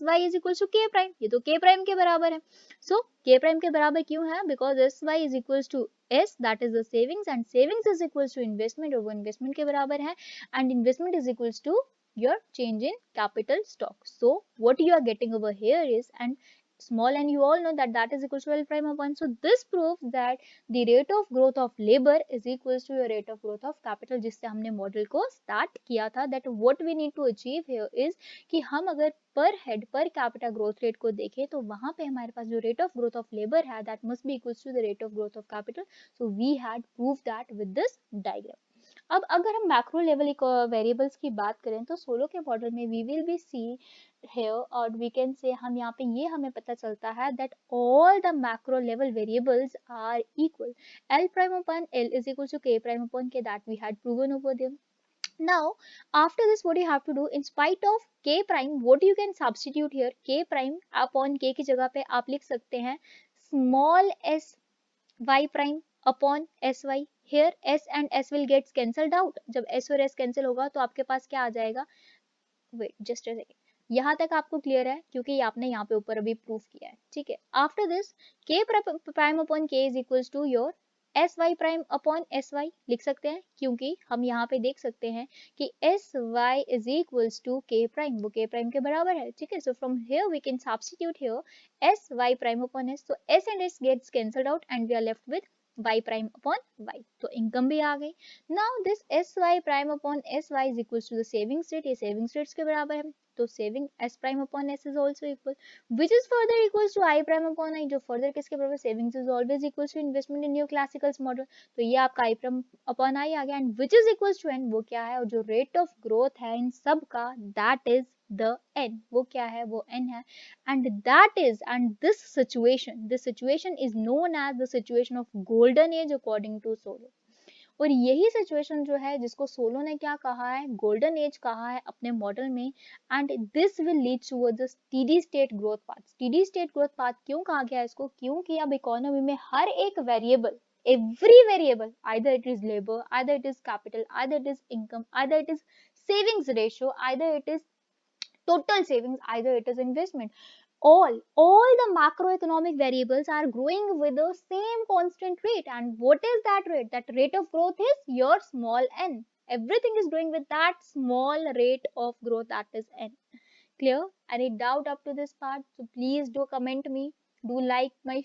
y is equals to k prime, ये तो के प्राइम के बराबर है। सो के प्राइम के बराबर क्यों है? Because s y is equals to s, that is the savings, and savings is equals to investment, और वो इन्वेस्टमेंट के बराबर है, and investment is equals to your change in capital stock. So what you are getting over here is, and small and you all know that that is equals to L prime upon. So this proves that the rate of growth of labor is equals to your rate of growth of capital, जिससे हमने model को start किया था। that what we need to achieve here is कि हम अगर पर head per capita growth rate को देखें तो वहां पे हमारे पास जो rate of growth of labour है that must be equals to the rate of growth of capital. So we had prove that with this diagram. अब अगर हम मैक्रो लेवल वेरिएबल्स की बात करें तो सोलो के मॉडल में we will be see here, और वी कैन से हम यहाँ पे ये हमें पता चलता है that all the macro level variables are equal, l prime upon l is equal to k prime upon k, that we had proven over there. Now, after this, what you have to do, in spite of k prime, what you can substitute here, k prime upon k की जगह पे आप लिख सकते हैं small s y prime upon s y। Here s and s will get cancelled out, जब s और s cancel होगा तो आपके पास क्या आ जाएगा? वेट जस्ट अ सेकेंड, यहाँ तक आपको क्लियर है क्योंकि आपने यहाँ पे ऊपर अभी प्रूफ किया है। ठीक है, after this k prime upon k is equals to your s y prime upon s y लिख सकते हैं, क्योंकि हम यहाँ पे देख सकते हैं कि s y is equals to k prime, वो के प्राइम के बराबर है। ठीक है, so from here we can substitute here s y prime upon s, तो s and s gets cancelled out and we are left with y prime upon y, तो income भी आ गई। Now this s y prime upon s y is equals to the savings rate, ये savings rates के बराबर है, तो saving s prime upon s is also equal, which is further equals to I prime upon I, जो further किसके बराबर? Savings is always equals to investment in your classicals model, तो ये आपका आई प्राइम अपॉन आई आ गया, and which is equals to N, वो क्या है? और जो रेट ऑफ ग्रोथ है इन सब का दैट इज द n, वो क्या है? वो n है, and that is, and this situation is known as the situation of golden age according to Solow। और यही सिचुएशन जो है जिसको सोलो ने क्या कहा है? गोल्डन एज कहा है अपने मॉडल में, and this will lead towards the steady state growth path. Steady state growth path क्यों कहा गया है इसको? क्योंकि अब इकोनॉमी में हर एक variable, every variable, either it is labor, either it is capital, either it is income, either it is savings ratio, either it is total savings, either it is investment. All the macroeconomic variables are growing with the same constant rate. And what is that rate? That rate of growth is your small n. Everything is growing with that small rate of growth, that is n. Clear? Any doubt up to this part? So please do comment me, do like my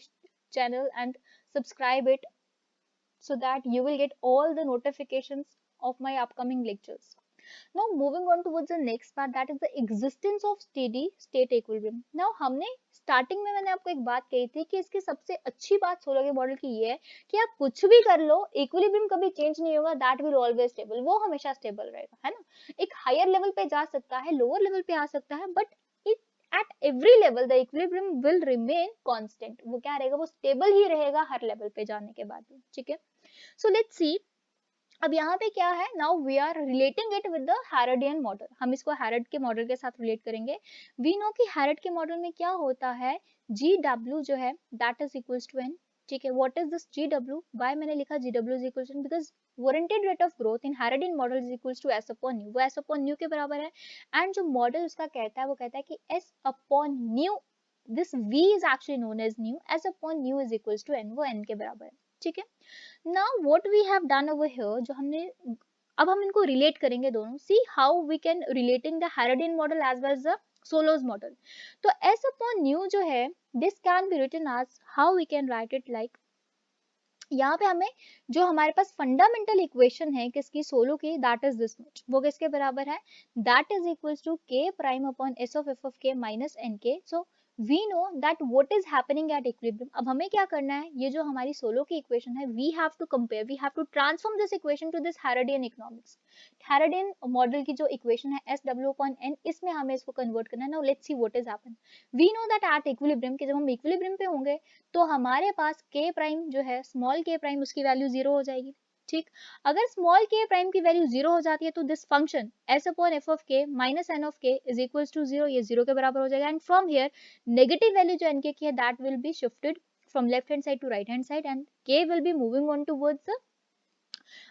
channel and subscribe it, so that you will get all the notifications of my upcoming lectures. Now moving on towards the next part, that is the existence of steady state equilibrium. Now हमने starting में मैंने आपको एक बात कही थी कि इसकी सबसे अच्छी बात सोलर के मॉडल की ये है कि आप कुछ भी कर लो, इक्विलिब्रियम कभी चेंज नहीं होगा, दैट विल ऑलवेज स्टेबल, वो हमेशा स्टेबल रहेगा, है ना. एक हायर लेवल पे जा सकता है, लोअर लेवल पे आ सकता है, but it at every level the equilibrium will remain constant. वो क्या रहेगा, वो स्टेबल ही रहेगा हर लेवल पे जाने के बाद भी. ठीक है. So let's see. अब यहाँ पे क्या है, now we are relating it with the Harrodian model. हम इसको हैरोड के मॉडल के साथ रिलेट करेंगे. वी नो कि हैरोड के मॉडल में क्या होता है, जी डब्ल्यू जो है that is equals to n. ठीक है. व्हाट इज दिस जी डब्ल्यू, वाई मैंने लिखा जी डब्ल्यू is equals to, because warranted rate of growth in हैरोडियन model is equals to s upon nu. वो एस अपॉन न्यू के बराबर है. एंड जो मॉडल उसका कहता है, वो कहता है कि S upon new, this v is actually known as nu, s upon nu is equals to n, वो n के बराबर है. ठीक है. Now what we have done over here, जो हमने, अब हम इनको रिलेट करेंगे दोनों. See how we can relating the Harrodian model as well as the Solos model. तो s upon nu जो है, this can be written as, how we can write it like, यहाँ पे हमें जो हमारे पास फंडामेंटल इक्वेशन है किसकी, सोलो की, दैट इज दिस मच. वो किसके बराबर है, that is equals to k prime upon s of f of k minus nk. So we know that what is happening at equilibrium. अब हमें क्या करना है, ये जो हमारी सोलो की इक्वेशन है, we have to compare, we have to transform this equation to this Harrodian economics. Harrodian model की जो इक्वेशन है एस डब्ल्यू अपॉन एन, इसमें हमें इसको कन्वर्ट करना है. Now let's see what is happen. We know that at equilibrium, कि जब हम इक्विलिब्रियम पे होंगे तो हमारे पास k प्राइम जो है, स्मॉल k प्राइम, उसकी वैल्यू जीरो हो जाएगी. ठीक. अगर स्मॉल k प्राइम की वैल्यू जीरो हो जाती है तो this function s upon f of k minus n of k is equals to zero, ये जीरो के बराबर हो जाएगा. And from here negative value जो nk की है, that will be shifted from left hand side to right hand side, and k will be moving on towards the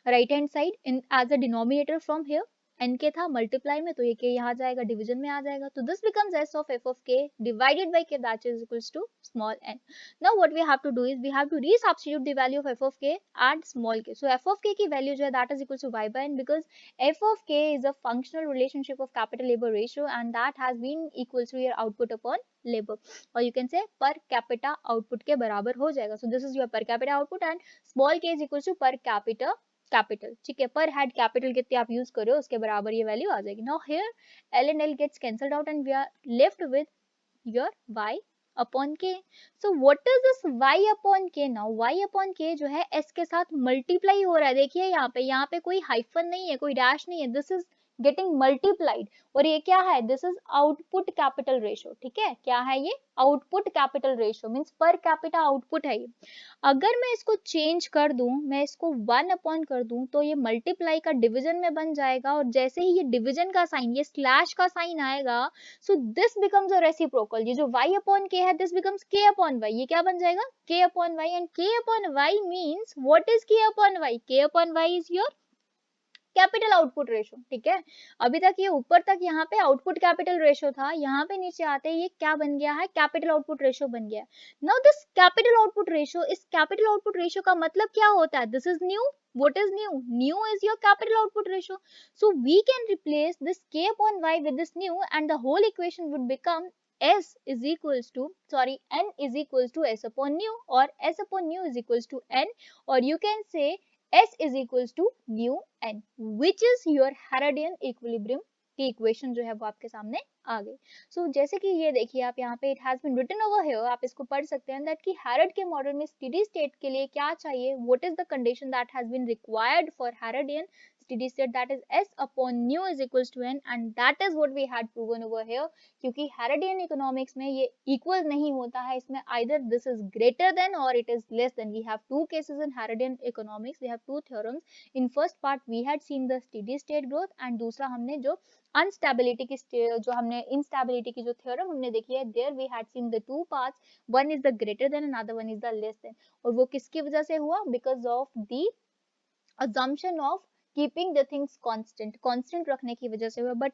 right hand side in as a denominator. From here n k था multiply में, तो ये के यहाँ जाएगा, division में आ जाएगा. तो this becomes s of F of k divided by k, that is equals to small n. Now what we have to do is we have to resubstitute the value of F of k at small के. So f of k की value जो है that is equals to y by n, because f of k is a functional relationship of capital labour ratio, and that has been equals to your output upon labour, और you can say per capita output के बराबर हो जाएगा. So this is your per capita output, and small k is equals to per capita capital. ठीक है. पर head capital कितने आप यूज करो उसके बराबर ये वैल्यू आ जाएगी. Now here l and l gets cancelled out and we are left with your y upon k. So what is this y upon k. Now y upon k जो है s के साथ मल्टीप्लाई हो रहा है. देखिए यहाँ पे कोई हाइफन नहीं है, कोई डैश नहीं है, दिस इज गेटिंग मल्टीप्लाइड. और ये क्या है, this is output capital ratio. ठीक है. क्या है ये, आउटपुट कैपिटल रेशियो, मींस पर कैपिटा आउटपुट है ये. अगर मैं इसको चेंज कर दूं, मैं इसको 1 अपॉन कर दूं, तो ये मल्टीप्लाई का डिवीजन में बन जाएगा, और जैसे ही ये डिवीजन का साइन, ये स्लैश का साइन आएगा, सो दिस बिकम्स अ रेसिप्रोकल. ये जो y अपॉन k है, this becomes k upon y. ये क्या बन जाएगा, k upon y. And k upon y means what is k upon y. k upon y is your capital output ratio. ठीक है. अभी तक ये ऊपर तक यहाँ पे आउटपुट कैपिटल रेशियो था, यहाँ पे नीचे आते ही ये क्या बन गया है, कैपिटल आउटपुट रेशियो बन गया. Now this capital output ratio, इस कैपिटल आउटपुट रेशियो का मतलब क्या होता है, this is new. What is new? New is your capital output ratio. So we can replace this k upon y with this new, and the whole equation would become s is equals to, sorry, n is equals to s upon nu, or s upon nu is equals to n, or you can say S is equals to nu n, which is your Herodian equilibrium की equation जो है वो आपके सामने आ गई. सो जैसे कि ये देखिए आप यहाँ पे, it has been written over here, आप इसको पढ़ सकते हैं, दैट कि हैरोड के मॉडल में स्टेडी स्टेट के लिए क्या चाहिए, what is the condition that has been required for Harrodian steady state, that is s upon nu is equals to n, and that is what we had proven over here. क्योंकि Herodian economics में ये equal नहीं होता है, इसमें either this is greater than or it is less than. We have two cases in Herodian economics, we have two theorems. In first part we had seen the steady state growth, and दूसरा हमने जो instability की, जो हमने instability की जो theorem हमने देखी है, there we had seen the two parts, one is the greater than, another one is the less than. और वो किसकी वजह से हुआ, because of the assumption of keeping the things constant रखने की वजह से हुआ. But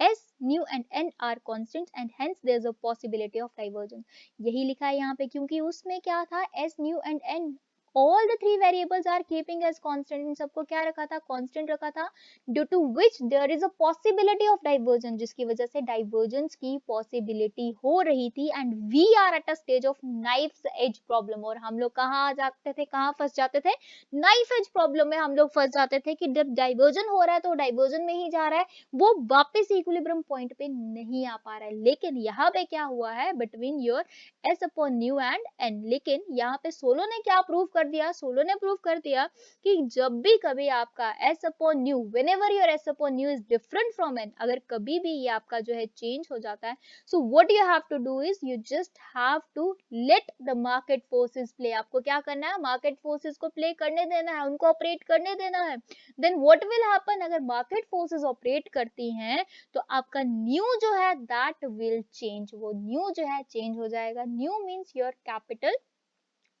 S, nu and n are constants and hence there is a possibility of divergence. यही लिखा है यहाँ पे, क्योंकि उसमें क्या था, S, nu and n all the three variables are keeping as constant. इन सबको क्या रखा था, constant रखा था, due to which there is a possibility of divergence, जिसकी वजह से divergence की possibility हो रही थी. And we are at a stage of knife's edge problem. और हम लोग कहाँ आ जाते थे, कहाँ फंस जाते थे, नाइफ एज प्रॉब्लम में हम लोग फंस जाते थे कि जब डाइवर्जन हो रहा है तो डाइवर्जन में ही जा रहा है, वो वापस इक्विलिब्रियम पॉइंट पे नहीं आ पा रहा है. लेकिन यहाँ पे क्या हुआ है, between your s upon nu and n, लेकिन यहाँ पे सोलो ने क्या प्रूव कर दिया, सोलो ने प्रूव कर दिया कि जब भी कभी आपका s upon nu, whenever your s upon nu is different from n, अगर कभी भी ये आपका जो है चेंज हो जाता है, so what you have to do is you just have to let the market forces play. आपको क्या करना है, मार्केट फोर्सेस को प्ले करने देना है, उनको ऑपरेट करने देना है. देन व्हाट विल हैपन, अगर मार्केट फोर्सेस ऑपरेट करती हैं तो आपका न्यू जो है दैट विल चेंज, वो न्यू जो है चेंज हो जाएगा. New means your capital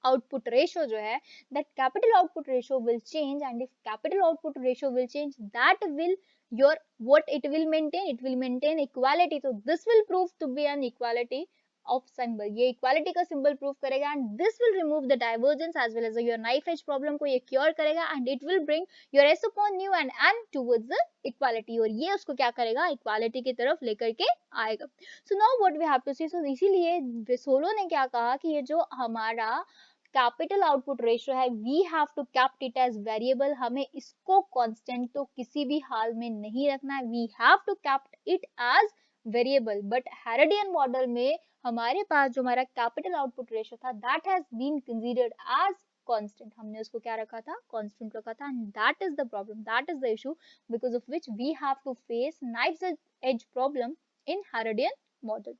output ratio जो है, that capital output ratio will change, and if capital output ratio will change, that will your what it will maintain, it will maintain equality. So this will prove to be an equality of symbol, ये equality का symbol prove करेगा, and this will remove the divergence as well as your knife edge problem को ये cure करेगा, and it will bring your s upon nu and n towards the equality, और ये उसको क्या करेगा, equality की तरफ लेकर के आएगा. So now what we have to see, so इसीलिए सोलो ने क्या कहा कि ये जो हमारा कैपिटल आउटपुट रेशियो है, we have to kept it as variable, हमें इसको कांस्टेंट तो किसी भी हाल में नहीं रखना है, we have to kept it as variable. But Harrodian model में हमारे पास जो हमारा कैपिटल आउटपुट रेशियो था, that has been considered as constant, हमने उसको क्या रखा था, कांस्टेंट रखा था, and that is the problem, that is the issue because of which we have to face knife's edge problem in Harrodian model.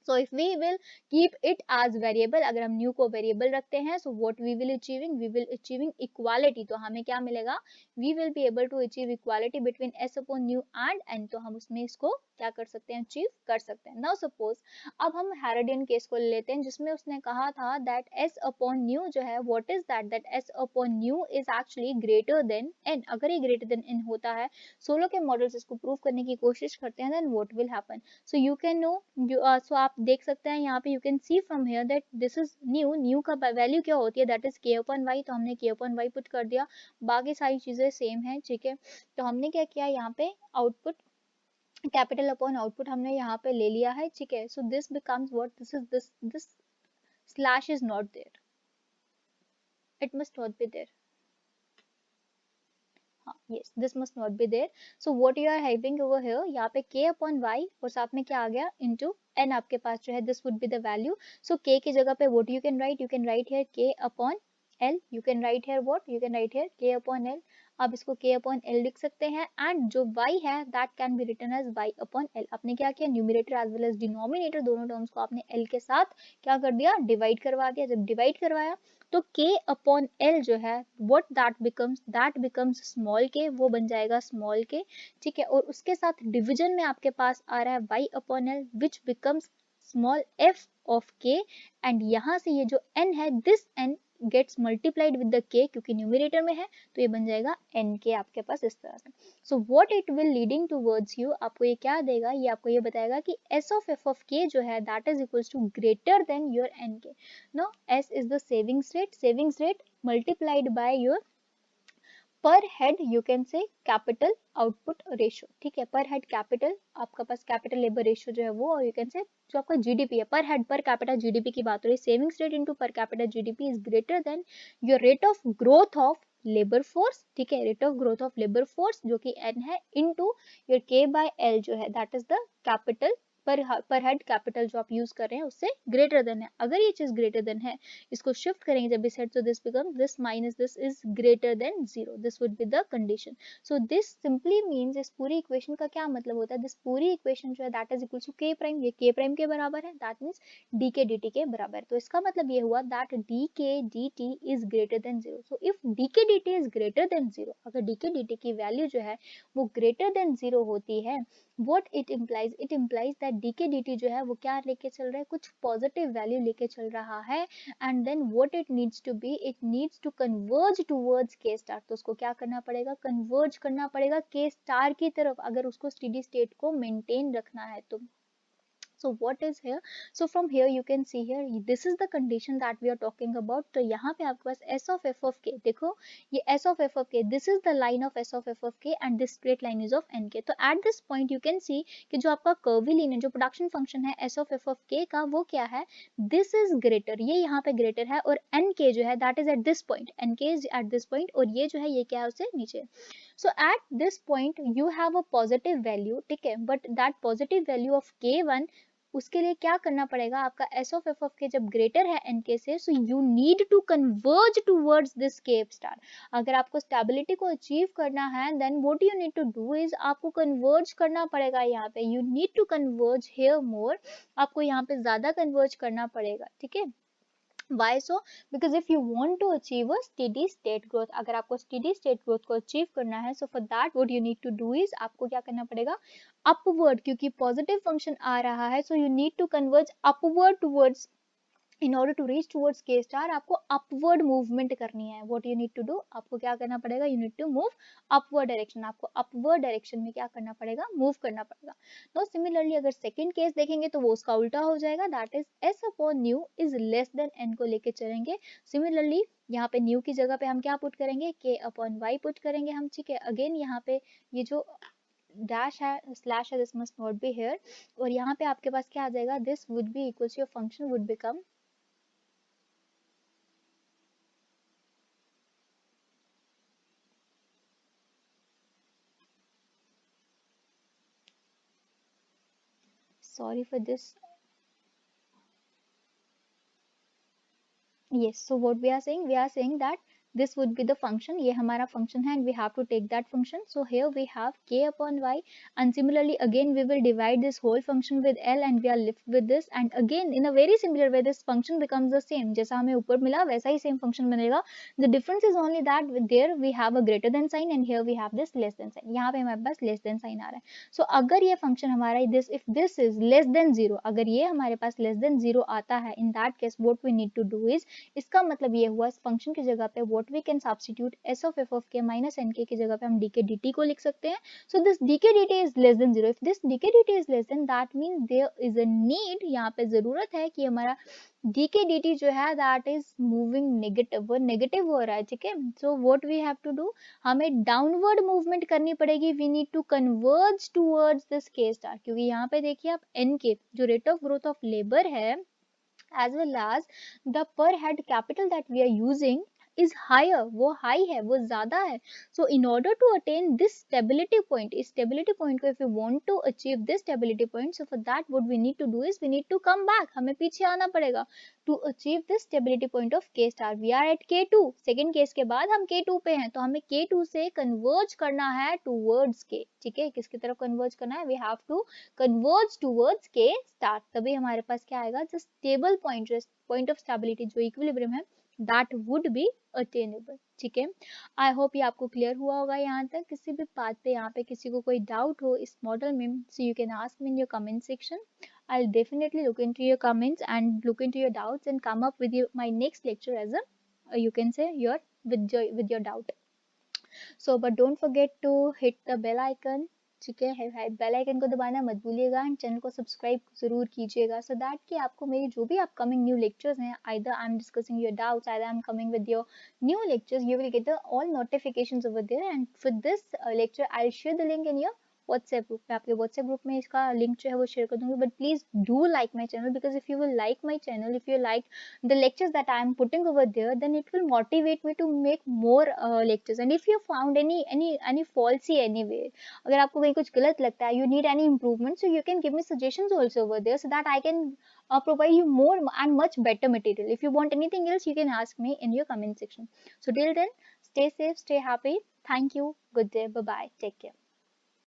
So if we will keep it as variable, अगर हम new को variable रखते हैं, so what we will achieving equality. तो हमें क्या मिलेगा, we will be able to achieve equality between s upon nu and n. तो हम उसमें इसको क्या कर सकते हैं, achieve कर सकते हैं. Now suppose अब हम हेरोडियन केस को ले लेते हैं, जिसमें उसने कहा था that s upon nu जो है, what is that s upon nu is actually greater than n. अगर ये greater than n होता है, सोलो के मॉडल्स इसको प्रूव करने की कोशिश करते हैं, then what will happen. So you can know, so आप देख सकते हैं यहाँ पे, you can see from here that this is new का वैल्यू क्या होती है, that is k upon y. तो हमने k upon y पुट कर दिया, बाकी सारी चीजें सेम है, ठीक है. तो हमने क्या किया, यहाँ पे आउटपुट कैपिटल अपॉन आउटपुट हमने यहाँ पे ले लिया है, ठीक है. So this becomes what, this slash is not there, it must not be there. yes, this must not be there. So what you are having over here, यहाँ पे k upon y और साथ में क्या आ गया, into n आपके पास जो है, this would be the value. So k की जगह पे what you can write here k upon l, you can write here what, you can write here k upon l. आप इसको k upon l लिख सकते हैं, and जो y है that can be written as y upon l. आपने क्या किया, numerator as well as denominator दोनों टर्म्स को आपने l के साथ क्या कर दिया, डिवाइड करवा दिया. जब डिवाइड करवाया तो k अपॉन l जो है, what that becomes small k, वो बन जाएगा स्मॉल k, ठीक है. और उसके साथ डिवीजन में आपके पास आ रहा है y अपॉन l which becomes small f of k, and यहाँ से ये जो n है, this n gets multiplied with the k, क्योंकि न्यूमरेटर में है तो ये बन जाएगा nk आपके पास इस तरह से. So what it will leading towards you, आपको ये क्या देगा, ये आपको ये बताएगा कि s of f of k जो है that is equals to greater than your nk. No s is the savings rate multiplied by your per head, you can say capital output ratio, ठीक है. पर हेड कैपिटल, आपका पास capital labour ratio जो है वो, और यू कैन से जो आपका जीडीपी है, पर हेड पर कैपिटा जीडीपी की बात हो रही है, savings rate into per capita GDP is greater than your rate of growth of labour force, ठीक है. Rate of growth of labour force जो कि n है, into your k by l जो है, that is the capital per head capital जो आप use कर रहे हैं उससे ग्रेटर देन है. अगर ये चीज ग्रेटर देन है, इसको शिफ्ट करेंगे जब इस हेड, तो this become this minus this is greater then 0, this would be the condition. So this simply means, इस पूरी इक्वेशन का क्या मतलब होता है, दिस पूरी इक्वेशन जो है that is equal to k prime, ये k प्राइम के बराबर है, दैट मींस dk dt के बराबर. तो इसका मतलब ये हुआ that dk dt is greater then 0. So if dk dt is greater then 0, अगर dk dt की वैल्यू जो है वो ग्रेटर देन 0 होती है, what it implies that dk dt जो है वो क्या लेके चल रहा है, कुछ पॉजिटिव वैल्यू लेके चल रहा है, and then what it needs to be, it needs to converge towards k star, तो उसको क्या करना पड़ेगा, कन्वर्ज करना पड़ेगा के स्टार की तरफ, अगर उसको स्टेडी स्टेट को मेंटेन रखना है तो. So what is here, so from here you can see here this is the condition that we are talking about. तो यहाँ पे आपके पास s of f of k, देखो ये s of f of k, this is the line of s of f of k and this straight line is of nk. तो at this point you can see कि जो आपका curvilinear जो production function है s of f of k का वो क्या है, this is greater, ये यहाँ पे greater है, और nk जो है that is at this point, nk is at this point, और ये जो है ये क्या है उससे नीचे. So at this point you have a positive value, ठीक है, but that positive value of k1, उसके लिए क्या करना पड़ेगा, आपका s of f of k जब ग्रेटर है nk से, so you need to converge towards this k star. अगर आपको स्टेबिलिटी को अचीव करना है then what you need to do is आपको कन्वर्ज करना पड़ेगा यहाँ पे, you need to converge here more, आपको यहाँ पे ज्यादा कन्वर्ज करना पड़ेगा, ठीक है. Why so? Because if you want to achieve a steady state growth, अगर आपको steady state growth को achieve करना है, so for that what you need to do is आपको क्या करना पड़ेगा, upward, क्योंकि positive function आ रहा है, so you need to converge upward towards, in order to reach towards k star आपको upward movement करनी है. what you need to do, आपको क्या करना पड़ेगा, you need to move upward direction, आपको upward direction में क्या करना पड़ेगा, move करना पड़ेगा. तो similarly अगर second case देखेंगे तो वो उसका उल्टा हो जाएगा, that is s upon nu is less than n को लेके चलेंगे. similarly यहाँ पे nu की जगह पे हम क्या पुट करेंगे, k upon y पुट करेंगे हम, ठीक है. अगेन यहाँ पे ये जो डैश है, स्लैश है, this must not be here, और यहाँ पे आपके पास क्या आ जाएगा, this would be equals your function would become, sorry for this. Yes, so what we are saying, that this would be the function, ये हमारा function है, and we have to take that function. So here we have k upon y, and similarly again we will divide this whole function with L, and we are left with this, and again in a very similar way this function becomes the same, जैसा हमें ऊपर मिला वैसा ही same function बनेगा. The difference is only that there we have a greater than sign and here we have this less than sign, यहाँ पे हमारे पास less than sign आ रहा है. So अगर ये function हमारा this, if this is less than 0, अगर ये हमारे पास less than 0 आता है, in that case what we need to do is, इसका मतलब ये हुआ इस फंक्शन की जगह पे what we can substitute s of f of k minus nk की जगह पे हम dk dt को लिख सकते हैं. So this dk dt is less than 0. If this dk dt is less than, that means there is a need, यहाँ पे जरूरत है कि हमारा dk dt जो है that is moving negative, वो negative हो रहा है, ठीक है. So what we have to do, हमें downward movement करनी पड़ेगी, we need to converge towards this k star, क्योंकि यहाँ पे देखिए आप nk जो rate of growth of labor है, as well as the per head capital that we are using is higher, वो high है, वो ज़्यादा है. So in order to attain this stability point, इस stability point को if we want to achieve this stability point, so for that what we need to do is we need to come back, हमें पीछे आना पड़ेगा to achieve this stability point of k star. We are at k2, second case के बाद हम k2 पे हैं, तो हमें k2 से converge करना है towards k, ठीक है. किसकी तरफ converge करना है, we have to converge towards k star, तभी हमारे पास क्या आएगा, जो stable point, जो point of stability, जो equilibrium है, that would be attainable, ठीक है. आई होप ये आपको क्लियर हुआ होगा यहाँ तक. किसी भी बात पे यहाँ पे किसी को कोई डाउट हो इस मॉडल में, so you can ask me in your comment section. I'll definitely look into your comments and look into your doubts and come up with you my next lecture as a you can say your with your doubt. So but don't forget to hit the bell icon, ठीक है. Bell icon को दबाना मत भूलिएगा, and channel को subscribe जरूर कीजिएगा, so that कि आपको मेरी जो भी अपकमिंग न्यू लेक्चर्स हैं, either I am discussing your doubts, either I am coming with your new lectures, you will get the all notifications over there. And for this lecture I will share the link in your WhatsApp group, मैं आपके WhatsApp group में इसका link जो है वो share कर दूंगी. But please do like my channel, because if you will like my channel, if you like the lectures that I am putting over there, then it will motivate me to make more lectures. And if you found any faulty anywhere, अगर आपको कहीं कुछ गलत लगता है, you need any improvement, so you can give me suggestions also over there, so that I can provide you more and much better material. If you want anything else, you can ask me in your comment section. So till then, stay safe, stay happy. Thank you. Good day. Bye bye. Take care.